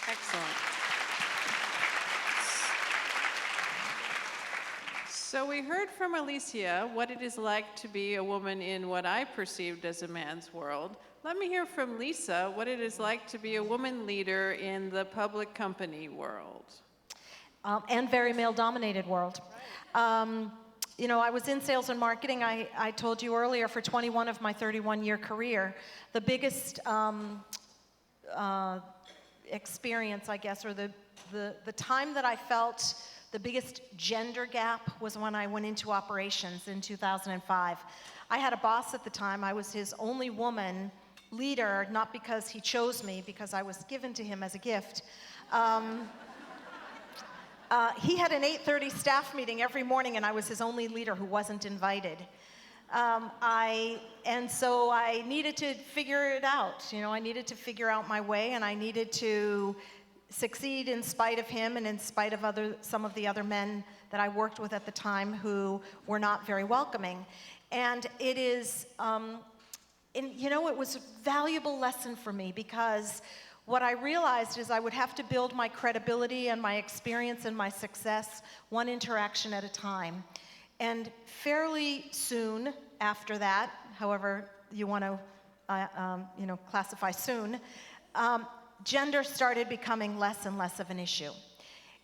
Excellent. So we heard from Alicia what it is like to be a woman in what I perceived as a man's world. Let me hear from Lisa what it is like to be a woman leader in the public company world. And very male-dominated world. I was in sales and marketing, I told you earlier, for 21 of my 31-year career. The biggest experience, I guess, or the time that I felt the biggest gender gap was when I went into operations in 2005. I had a boss at the time. I was his only woman leader, not because he chose me, because I was given to him as a gift. He had an 8:30 staff meeting every morning, and I was his only leader who wasn't invited. And so I needed to figure it out. I needed to figure out my way, and I needed to succeed in spite of him and in spite of some of the other men that I worked with at the time who were not very welcoming. And it And you know, it was a valuable lesson for me because what I realized is I would have to build my credibility and my experience and my success one interaction at a time. And fairly soon after that, however you want to classify soon, gender started becoming less and less of an issue.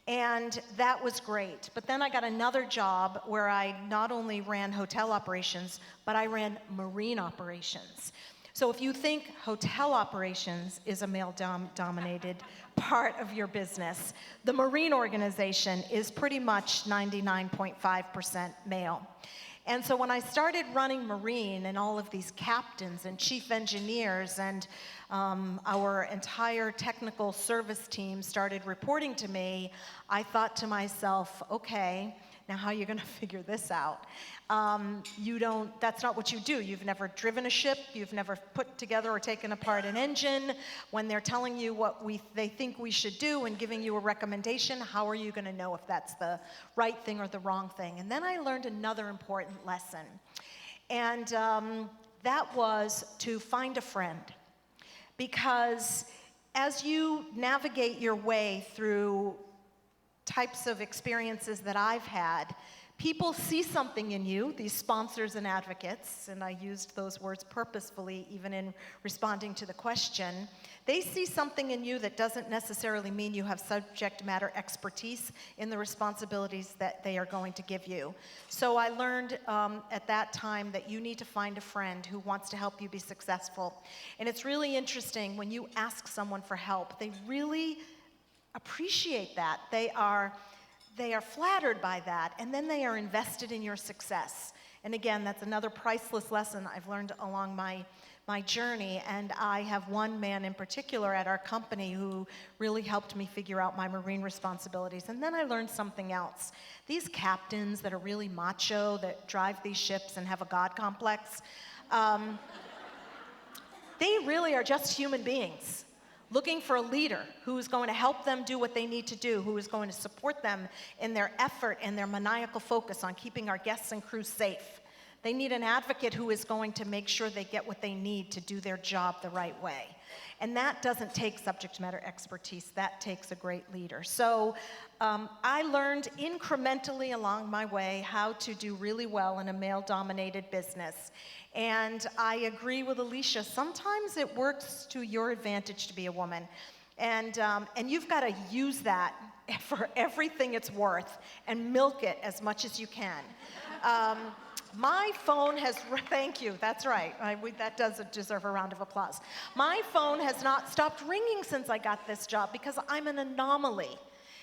And that was great. But then I got another job where I not only ran hotel operations, but I ran marine operations. So if you think hotel operations is a male-dominated part of your business, the marine organization is pretty much 99.5% male. And so when I started running Marine and all of these captains and chief engineers and our entire technical service team started reporting to me, I thought to myself, okay, now how are you going to figure this out? That's not what you do. You've never driven a ship. You've never put together or taken apart an engine. When they're telling you what they think we should do and giving you a recommendation, how are you going to know if that's the right thing or the wrong thing? And then I learned another important lesson. And that was to find a friend. Because as you navigate your way through types of experiences that I've had, people see something in you, these sponsors and advocates, and I used those words purposefully even in responding to the question. They see something in you that doesn't necessarily mean you have subject matter expertise in the responsibilities that they are going to give you. So I learned at that time that you need to find a friend who wants to help you be successful. And it's really interesting when you ask someone for help, they really appreciate that. They are flattered by that, and then they are invested in your success. And again, that's another priceless lesson I've learned along my journey, and I have one man in particular at our company who really helped me figure out my marine responsibilities. And then I learned something else. These captains that are really macho, that drive these ships and have a God complex, they really are just human beings looking for a leader who is going to help them do what they need to do, who is going to support them in their effort and their maniacal focus on keeping our guests and crew safe. They need an advocate who is going to make sure they get what they need to do their job the right way. And that doesn't take subject matter expertise, that takes a great leader. So I learned incrementally along my way how to do really well in a male-dominated business. And I agree with Alicia, sometimes it works to your advantage to be a woman. And you've got to use that for everything it's worth and milk it as much as you can. My phone has, thank you, that's right, that does deserve a round of applause. My phone has not stopped ringing since I got this job because I'm an anomaly.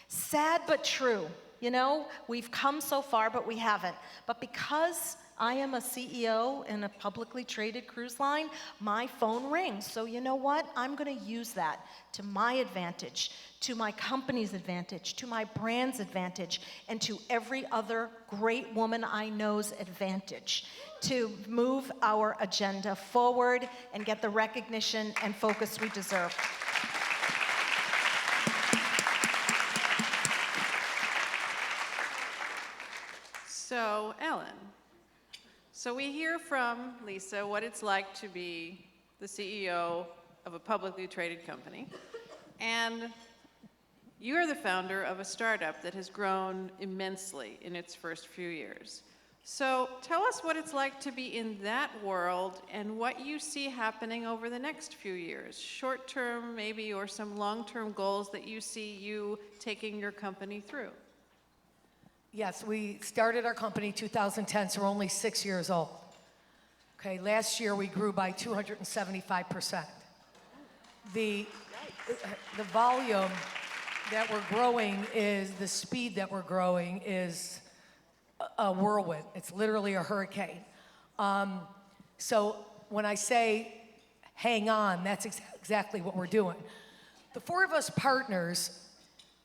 Sad but true, you know, we've come so far, but we haven't. But because I am a CEO in a publicly traded cruise line, my phone rings. So you know what? I'm going to use that to my advantage, to my company's advantage, to my brand's advantage, and to every other great woman I know's advantage to move our agenda forward and get the recognition and focus we deserve. So, Ellen, so we hear from Lisa what it's like to be the CEO of a publicly traded company, and you're the founder of a startup that has grown immensely in its first few years. So tell us what it's like to be in that world and what you see happening over the next few years, short-term maybe, or some long-term goals that you see you taking your company through. Yes, we started our company 2010, so we're only 6 years old. Okay, last year we grew by 275%. The volume that we're growing is, the speed that we're growing is a whirlwind. It's literally a hurricane. So when I say hang on, that's exactly what we're doing. The four of us partners,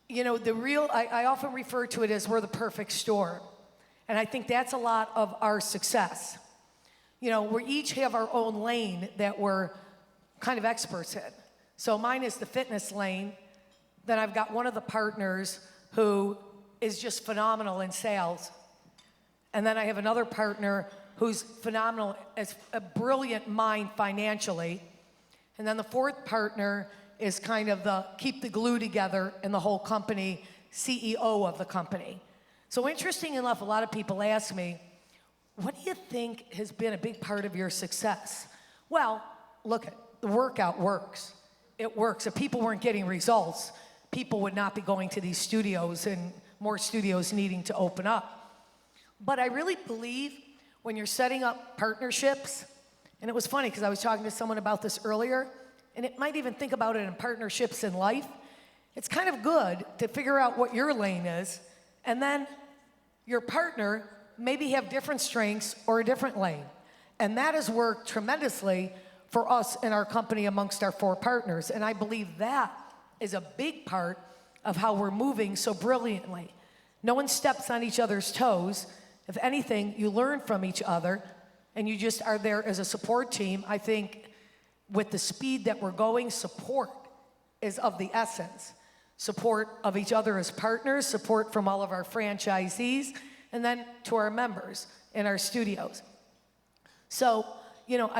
you know, I often refer to it as we're the perfect storm. And I think that's a lot of our success. You know, we each have our own lane that we're kind of experts in. So mine is the fitness lane. Then I've got one of the partners who is just phenomenal in sales. And then I have another partner who's phenomenal, as a brilliant mind financially. And then the fourth partner is kind of the keep the glue together in the whole company, CEO of the company. So interesting enough, a lot of people ask me, what do you think has been a big part of your success? Well, look, the workout works. It works. If people weren't getting results, people would not be going to these studios and more studios needing to open up. But I really believe when you're setting up partnerships, and it was funny because I was talking to someone about this earlier, and it might even think about it in partnerships in life. It's kind of good to figure out what your lane is, and then your partner maybe have different strengths or a different lane. And that has worked tremendously for us in our company amongst our 4 partners. And I believe that is a big part of how we're moving so brilliantly. No one steps on each other's toes. If anything, you learn from each other, and you just are there as a support team. I think with the speed that we're going, support is of the essence. Support of each other as partners, support from all of our franchisees, and then to our members in our studios. So, you know,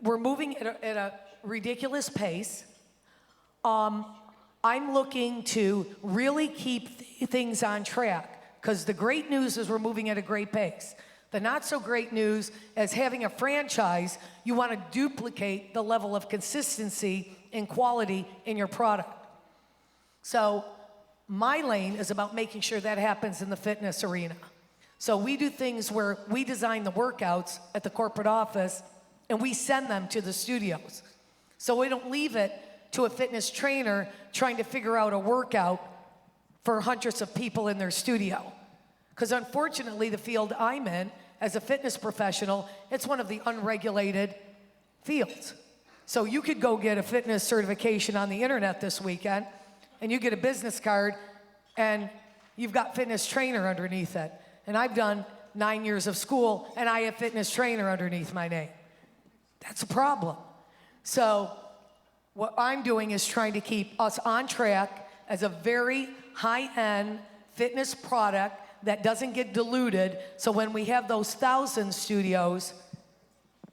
we're moving at a ridiculous pace. I'm looking to really keep things on track, because the great news is we're moving at a great pace. The not so great news is having a franchise, you want to duplicate the level of consistency and quality in your product. So my lane is about making sure that happens in the fitness arena. So we do things where we design the workouts at the corporate office and we send them to the studios. So we don't leave it to a fitness trainer trying to figure out a workout for hundreds of people in their studio. Because unfortunately, the field I'm in, as a fitness professional, it's one of the unregulated fields. So you could go get a fitness certification on the internet this weekend, and you get a business card, and you've got fitness trainer underneath it. And I've done 9 years of school, and I have fitness trainer underneath my name. That's a problem. So what I'm doing is trying to keep us on track as a very high-end fitness product that doesn't get diluted. So when we have those 1,000 studios,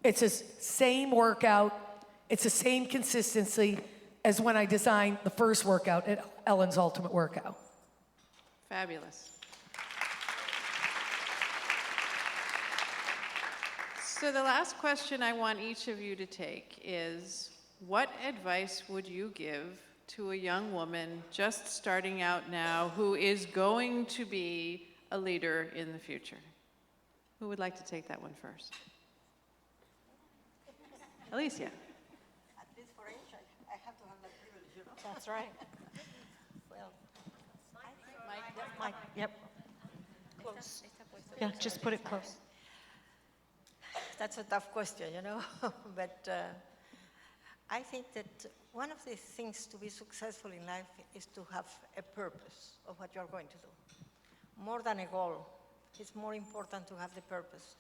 it's the same workout, it's the same consistency as when I designed the first workout at Ellen's Ultimate Workout. Fabulous. So the last question I want each of you to take is, what advice would you give to a young woman just starting out now who is going to be a leader in the future? Who would like to take that one first? Alicia. At least for age, I have to have that privilege, you know? That's right. Well, Mike, yep. Close. Yeah, just put it close. that's a tough question, you know? But I think that one of the things to be successful in life is to have a purpose of what you're going to do. More than a goal, it's more important to have the purpose,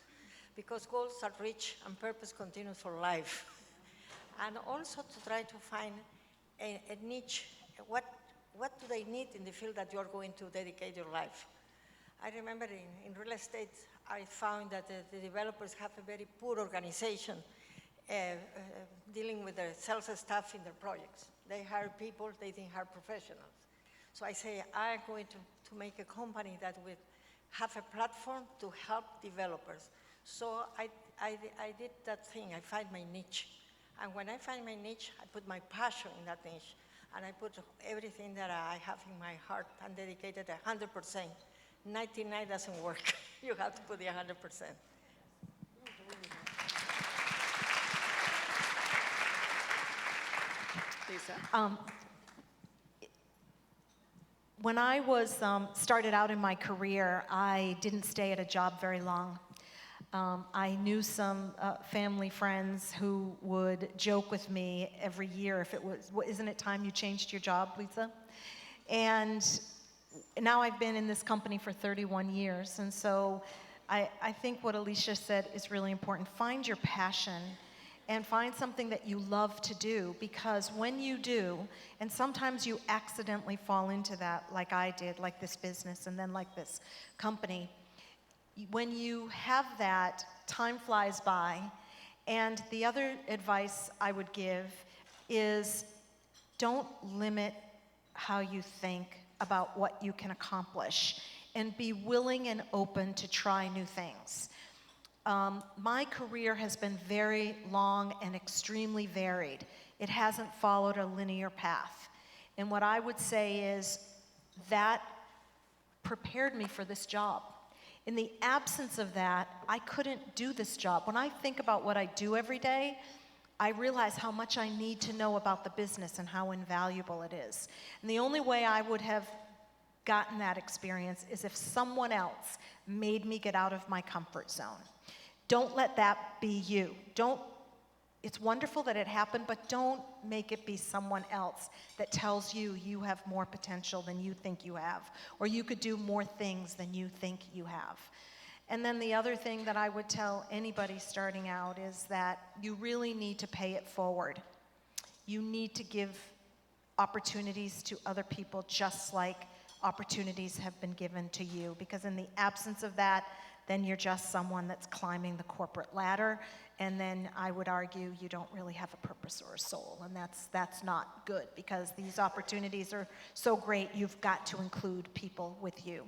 because goals are rich and purpose continues for life. And also to try to find a niche. What do they need in the field that you're going to dedicate your life? I remember in real estate, I found that the developers have a very poor organization dealing with their sales staff in their projects. They hire people, they didn't hire professionals. So I say, I'm going to make a company that will have a platform to help developers. So I did that thing, I find my niche. And when I find my niche, I put my passion in that niche. And I put everything that I have in my heart and dedicated 100%. 99 doesn't work. You have to put the 100%. Lisa. When I was started out in my career, I didn't stay at a job very long. I knew some family friends who would joke with me every year if it was, isn't it time you changed your job, Lisa? And now I've been in this company for 31 years, and so I think what Alicia said is really important. Find your passion and find something that you love to do, because when you do, and sometimes you accidentally fall into that, like I did, like this business and then like this company, when you have that, time flies by. And the other advice I would give is don't limit how you think about what you can accomplish, and be willing and open to try new things. My career has been very long and extremely varied. It hasn't followed a linear path. And what I would say is that prepared me for this job. In the absence of that, I couldn't do this job. When I think about what I do every day, I realize how much I need to know about the business and how invaluable it is. And the only way I would have gotten that experience is if someone else made me get out of my comfort zone. Don't let that be you. It's wonderful that it happened, but don't make it be someone else that tells you you have more potential than you think you have, or you could do more things than you think you have. And then the other thing that I would tell anybody starting out is that you really need to pay it forward. You need to give opportunities to other people just like opportunities have been given to you, because in the absence of that, then you're just someone that's climbing the corporate ladder, and then I would argue you don't really have a purpose or a soul, and that's not good, because these opportunities are so great, you've got to include people with you.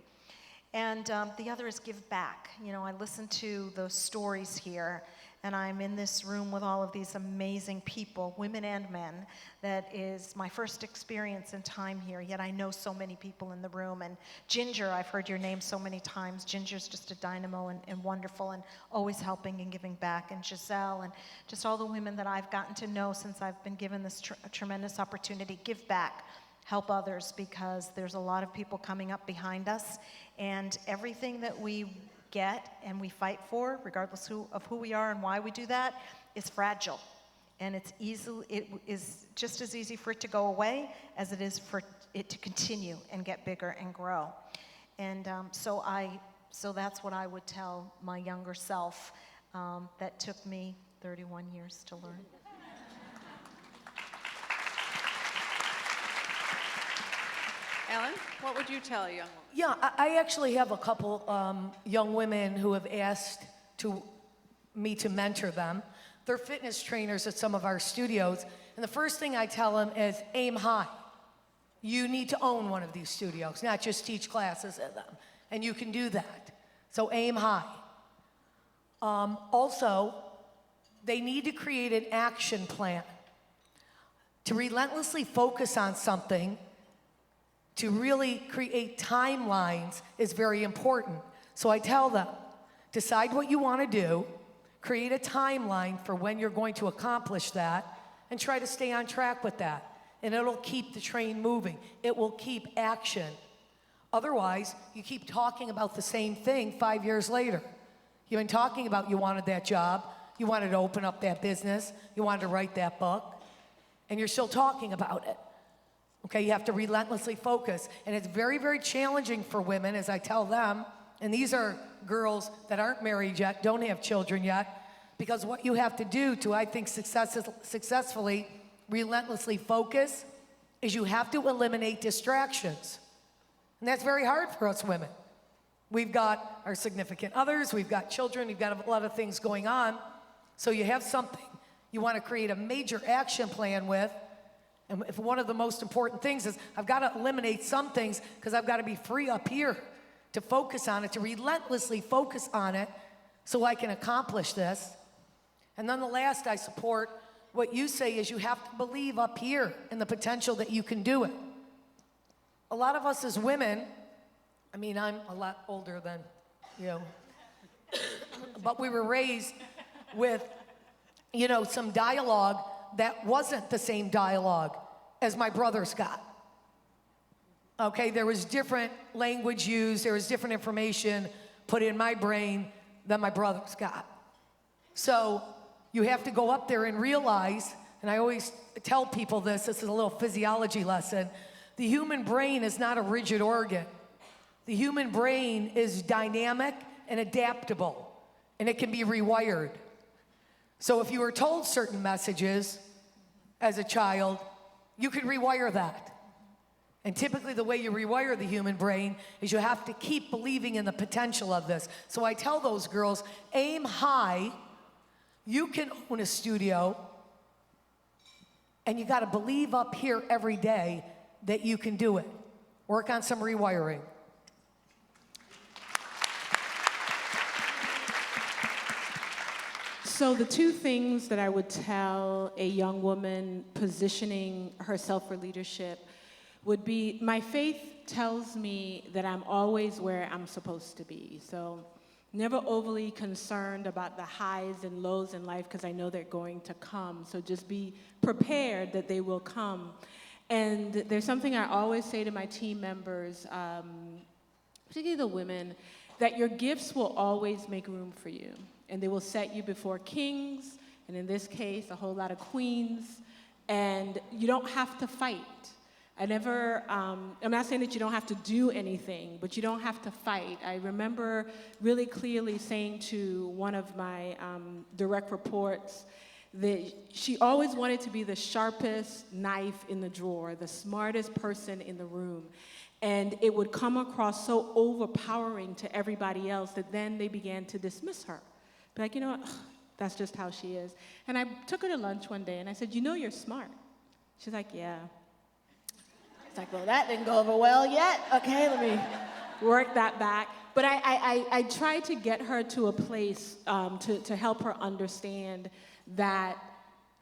And the other is give back. You know, I listen to those stories here, and I'm in this room with all of these amazing people, women and men. That is my first experience in time here, yet I know so many people in the room. And Ginger, I've heard your name so many times. Ginger's just a dynamo and wonderful and always helping and giving back. And Giselle and just all the women that I've gotten to know since I've been given this tremendous opportunity. Give back. Help others, because there's a lot of people coming up behind us, and everything that we get and we fight for, regardless of who we are and why we do that, is fragile. And it is just as easy for it to go away as it is for it to continue and get bigger and grow. And so that's what I would tell my younger self that took me 31 years to learn. Ellen, what would you tell a young woman? Yeah, I actually have a couple young women who have asked me to mentor them. They're fitness trainers at some of our studios, and the first thing I tell them is aim high. You need to own one of these studios, not just teach classes at them, and you can do that. So aim high. Also, they need to create an action plan. To relentlessly focus on something, to really create timelines is very important. So I tell them, decide what you want to do, create a timeline for when you're going to accomplish that, and try to stay on track with that. And it'll keep the train moving. It will keep action. Otherwise, you keep talking about the same thing 5 years later. You've been talking about you wanted that job, you wanted to open up that business, you wanted to write that book, and you're still talking about it. Okay, you have to relentlessly focus. And it's very, very challenging for women, as I tell them, and these are girls that aren't married yet, don't have children yet, because what you have to do to, I think, successfully relentlessly focus is you have to eliminate distractions. And that's very hard for us women. We've got our significant others, we've got children, we've got a lot of things going on. So you have something you want to create a major action plan with. And if one of the most important things is I've got to eliminate some things because I've got to be free up here to focus on it, to relentlessly focus on it so I can accomplish this. And then the last, I support what you say is you have to believe up here in the potential that you can do it. A lot of us as women, I mean, I'm a lot older than you, but we were raised with, some dialogue that wasn't the same dialogue as my brothers got. Okay, there was different language used, there was different information put in my brain than my brothers got. So you have to go up there and realize, and I always tell people this is a little physiology lesson, the human brain is not a rigid organ. The human brain is dynamic and adaptable, and it can be rewired. So if you were told certain messages as a child, you could rewire that. And typically the way you rewire the human brain is you have to keep believing in the potential of this. So I tell those girls, aim high, you can own a studio, and you gotta believe up here every day that you can do it. Work on some rewiring. So the two things that I would tell a young woman positioning herself for leadership would be, my faith tells me that I'm always where I'm supposed to be. So never overly concerned about the highs and lows in life because I know they're going to come. So just be prepared that they will come. And there's something I always say to my team members, particularly the women, that your gifts will always make room for you. And they will set you before kings, and in this case, a whole lot of queens, and you don't have to fight. I'm not saying that you don't have to do anything, but you don't have to fight. I remember really clearly saying to one of my direct reports that she always wanted to be the sharpest knife in the drawer, the smartest person in the room. And it would come across so overpowering to everybody else that then they began to dismiss her. Be like, you know what, that's just how she is. And I took her to lunch one day and I said, you know you're smart. She's like, yeah. It's like, well, that didn't go over well yet. Okay, let me work that back. But I tried to get her to a place to help her understand that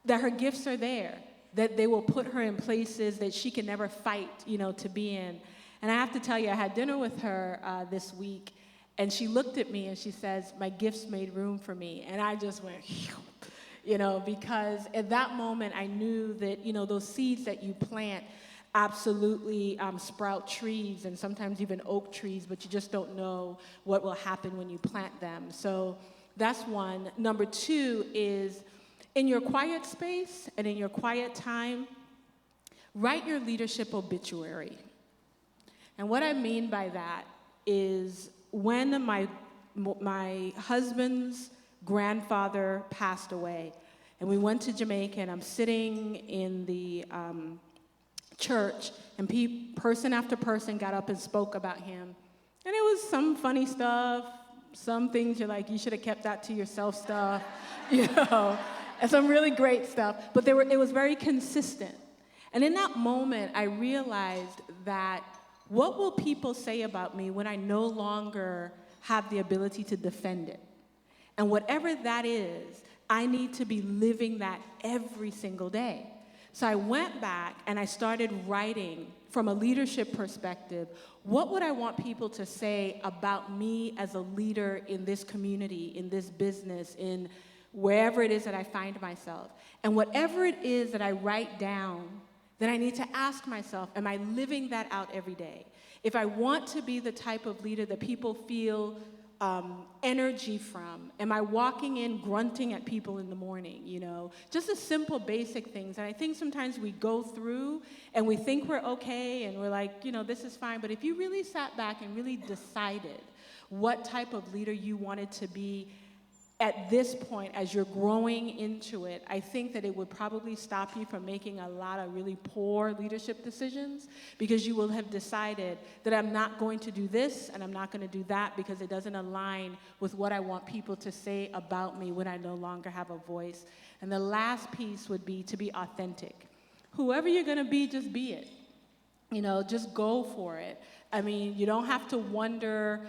her gifts are there, that they will put her in places that she can never fight, to be in. And I have to tell you, I had dinner with her this week, and she looked at me and she says, my gifts made room for me. And I just went, because at that moment I knew that, those seeds that you plant absolutely sprout trees, and sometimes even oak trees, but you just don't know what will happen when you plant them. So that's one. Number two is, in your quiet space and in your quiet time, write your leadership obituary. And what I mean by that is, when my husband's grandfather passed away, and we went to Jamaica, and I'm sitting in the church, and person after person got up and spoke about him. And it was some funny stuff, some things you're like, you should have kept that to yourself stuff, and some really great stuff. But it was very consistent. And in that moment, I realized that, what will people say about me when I no longer have the ability to defend it? And whatever that is, I need to be living that every single day. So I went back and I started writing from a leadership perspective, what would I want people to say about me as a leader in this community, in this business, in wherever it is that I find myself? And whatever it is that I write down, then I need to ask myself, am I living that out every day? If I want to be the type of leader that people feel energy from, am I walking in grunting at people in the morning, Just the simple basic things. And I think sometimes we go through and we think we're okay and we're like, this is fine. But if you really sat back and really decided what type of leader you wanted to be at this point, as you're growing into it, I think that it would probably stop you from making a lot of really poor leadership decisions, because you will have decided that I'm not going to do this and I'm not going to do that because it doesn't align with what I want people to say about me when I no longer have a voice. And the last piece would be to be authentic. Whoever you're going to be, just be it. Just go for it. I mean, you don't have to wonder,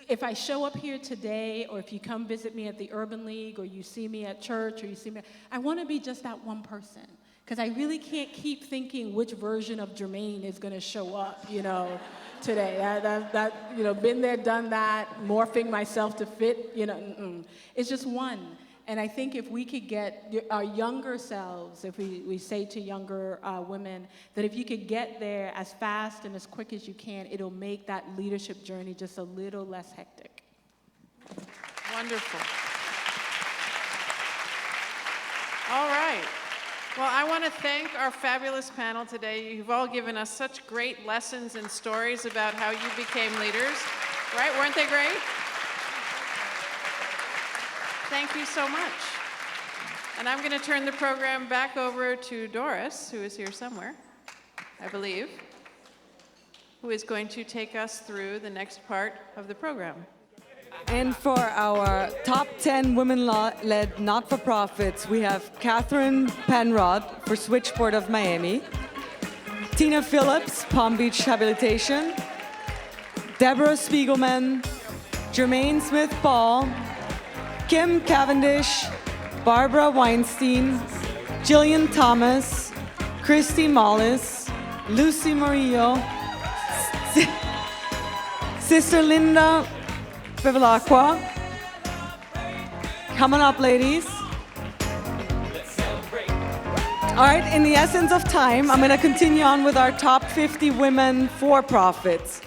if I show up here today, or if you come visit me at the Urban League, or you see me at church, or you see me, I want to be just that one person. Because I really can't keep thinking which version of Jermaine is going to show up, today. Been there, done that, morphing myself to fit, It's just one. And I think if we could get our younger selves, if we say to younger women, that if you could get there as fast and as quick as you can, it'll make that leadership journey just a little less hectic. Wonderful. All right. Well, I want to thank our fabulous panel today. You've all given us such great lessons and stories about how you became leaders. Right? Weren't they great? Thank you so much. And I'm going to turn the program back over to Doris, who is here somewhere, I believe. who is going to take us through the next part of the program. And for our top 10 women-led not-for-profits, we have Catherine Penrod for Switchboard of Miami, Tina Phillips, Palm Beach Habilitation, Deborah Spiegelman, Jermaine Smith-Ball, Kim Cavendish, Barbara Weinstein, Jillian Thomas, Christy Mollis, Lucy Murillo, Sister Linda Bevilacqua. Come on up, ladies. All right, in the essence of time, I'm going to continue on with our top 50 women for-profits.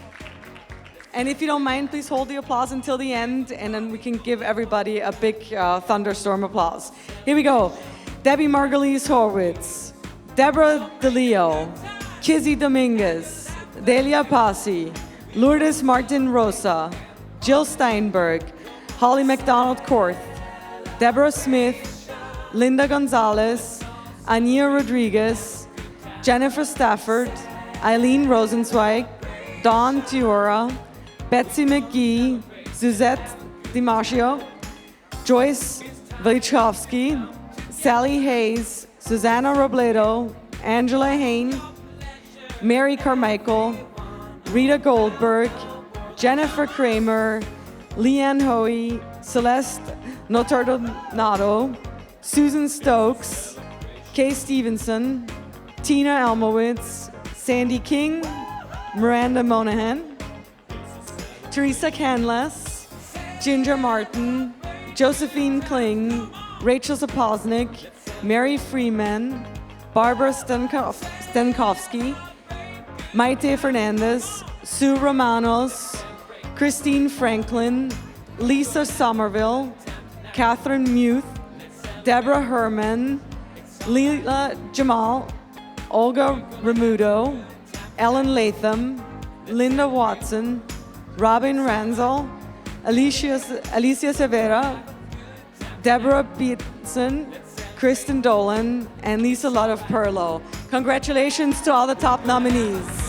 And if you don't mind, please hold the applause until the end, and then we can give everybody a big thunderstorm applause. Here we go. Debbie Margulies Horwitz, Deborah DeLeo, Kizzy Dominguez, Delia Pasi, Lourdes Martin Rosa, Jill Steinberg, Holly McDonald Korth, Deborah Smith, Linda Gonzalez, Ania Rodriguez, Jennifer Stafford, Eileen Rosenzweig, Dawn Tiora, Betsy McGee, Suzette DiMaggio, Joyce Wojciechowski, Sally Hayes, Susanna Robledo, Angela Hain, Mary Carmichael, Rita Goldberg, Jennifer Kramer, Leanne Hoey, Celeste Notardonato, Susan Stokes, Kay Stevenson, Tina Elmowitz, Sandy King, Miranda Monahan, Teresa Canless, Ginger Martin, Josephine Kling, Rachel Zapoznik, Mary Freeman, Barbara Stenkovsky, Maite Fernandez, Sue Romanos, Christine Franklin, Lisa Somerville, Catherine Muth, Deborah Herman, Leela Jamal, Olga Remudo, Ellen Latham, Linda Watson, Robin Ranzel, Alicia Severa, Deborah Beatson, Kristen Dolan, and Lisa Lott of Perlo. Congratulations to all the top nominees.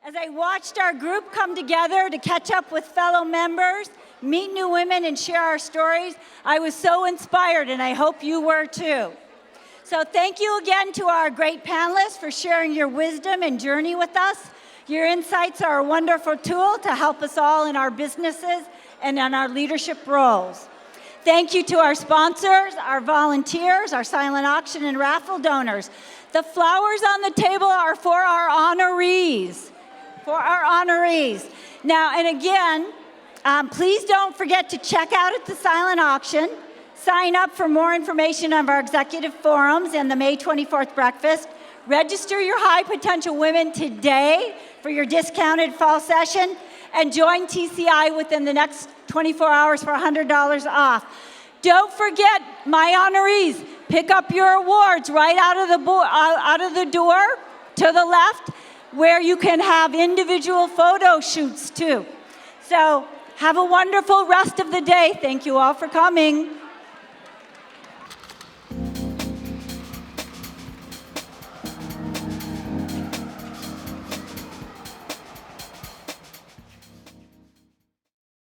As I watched our group come together to catch up with fellow members, meet new women, and share our stories, I was so inspired, and I hope you were too. So thank you again to our great panelists for sharing your wisdom and journey with us. Your insights are a wonderful tool to help us all in our businesses and in our leadership roles. Thank you to our sponsors, our volunteers, our silent auction and raffle donors. The flowers on the table are for our honorees. Now, and again, please don't forget to check out at the silent auction. Sign up for more information on our executive forums and the May 24th breakfast. Register your high potential women today for your discounted fall session, and join TCI within the next 24 hours for $100 off. Don't forget, my honorees, pick up your awards right out of the door to the left, where you can have individual photo shoots too. So have a wonderful rest of the day. Thank you all for coming.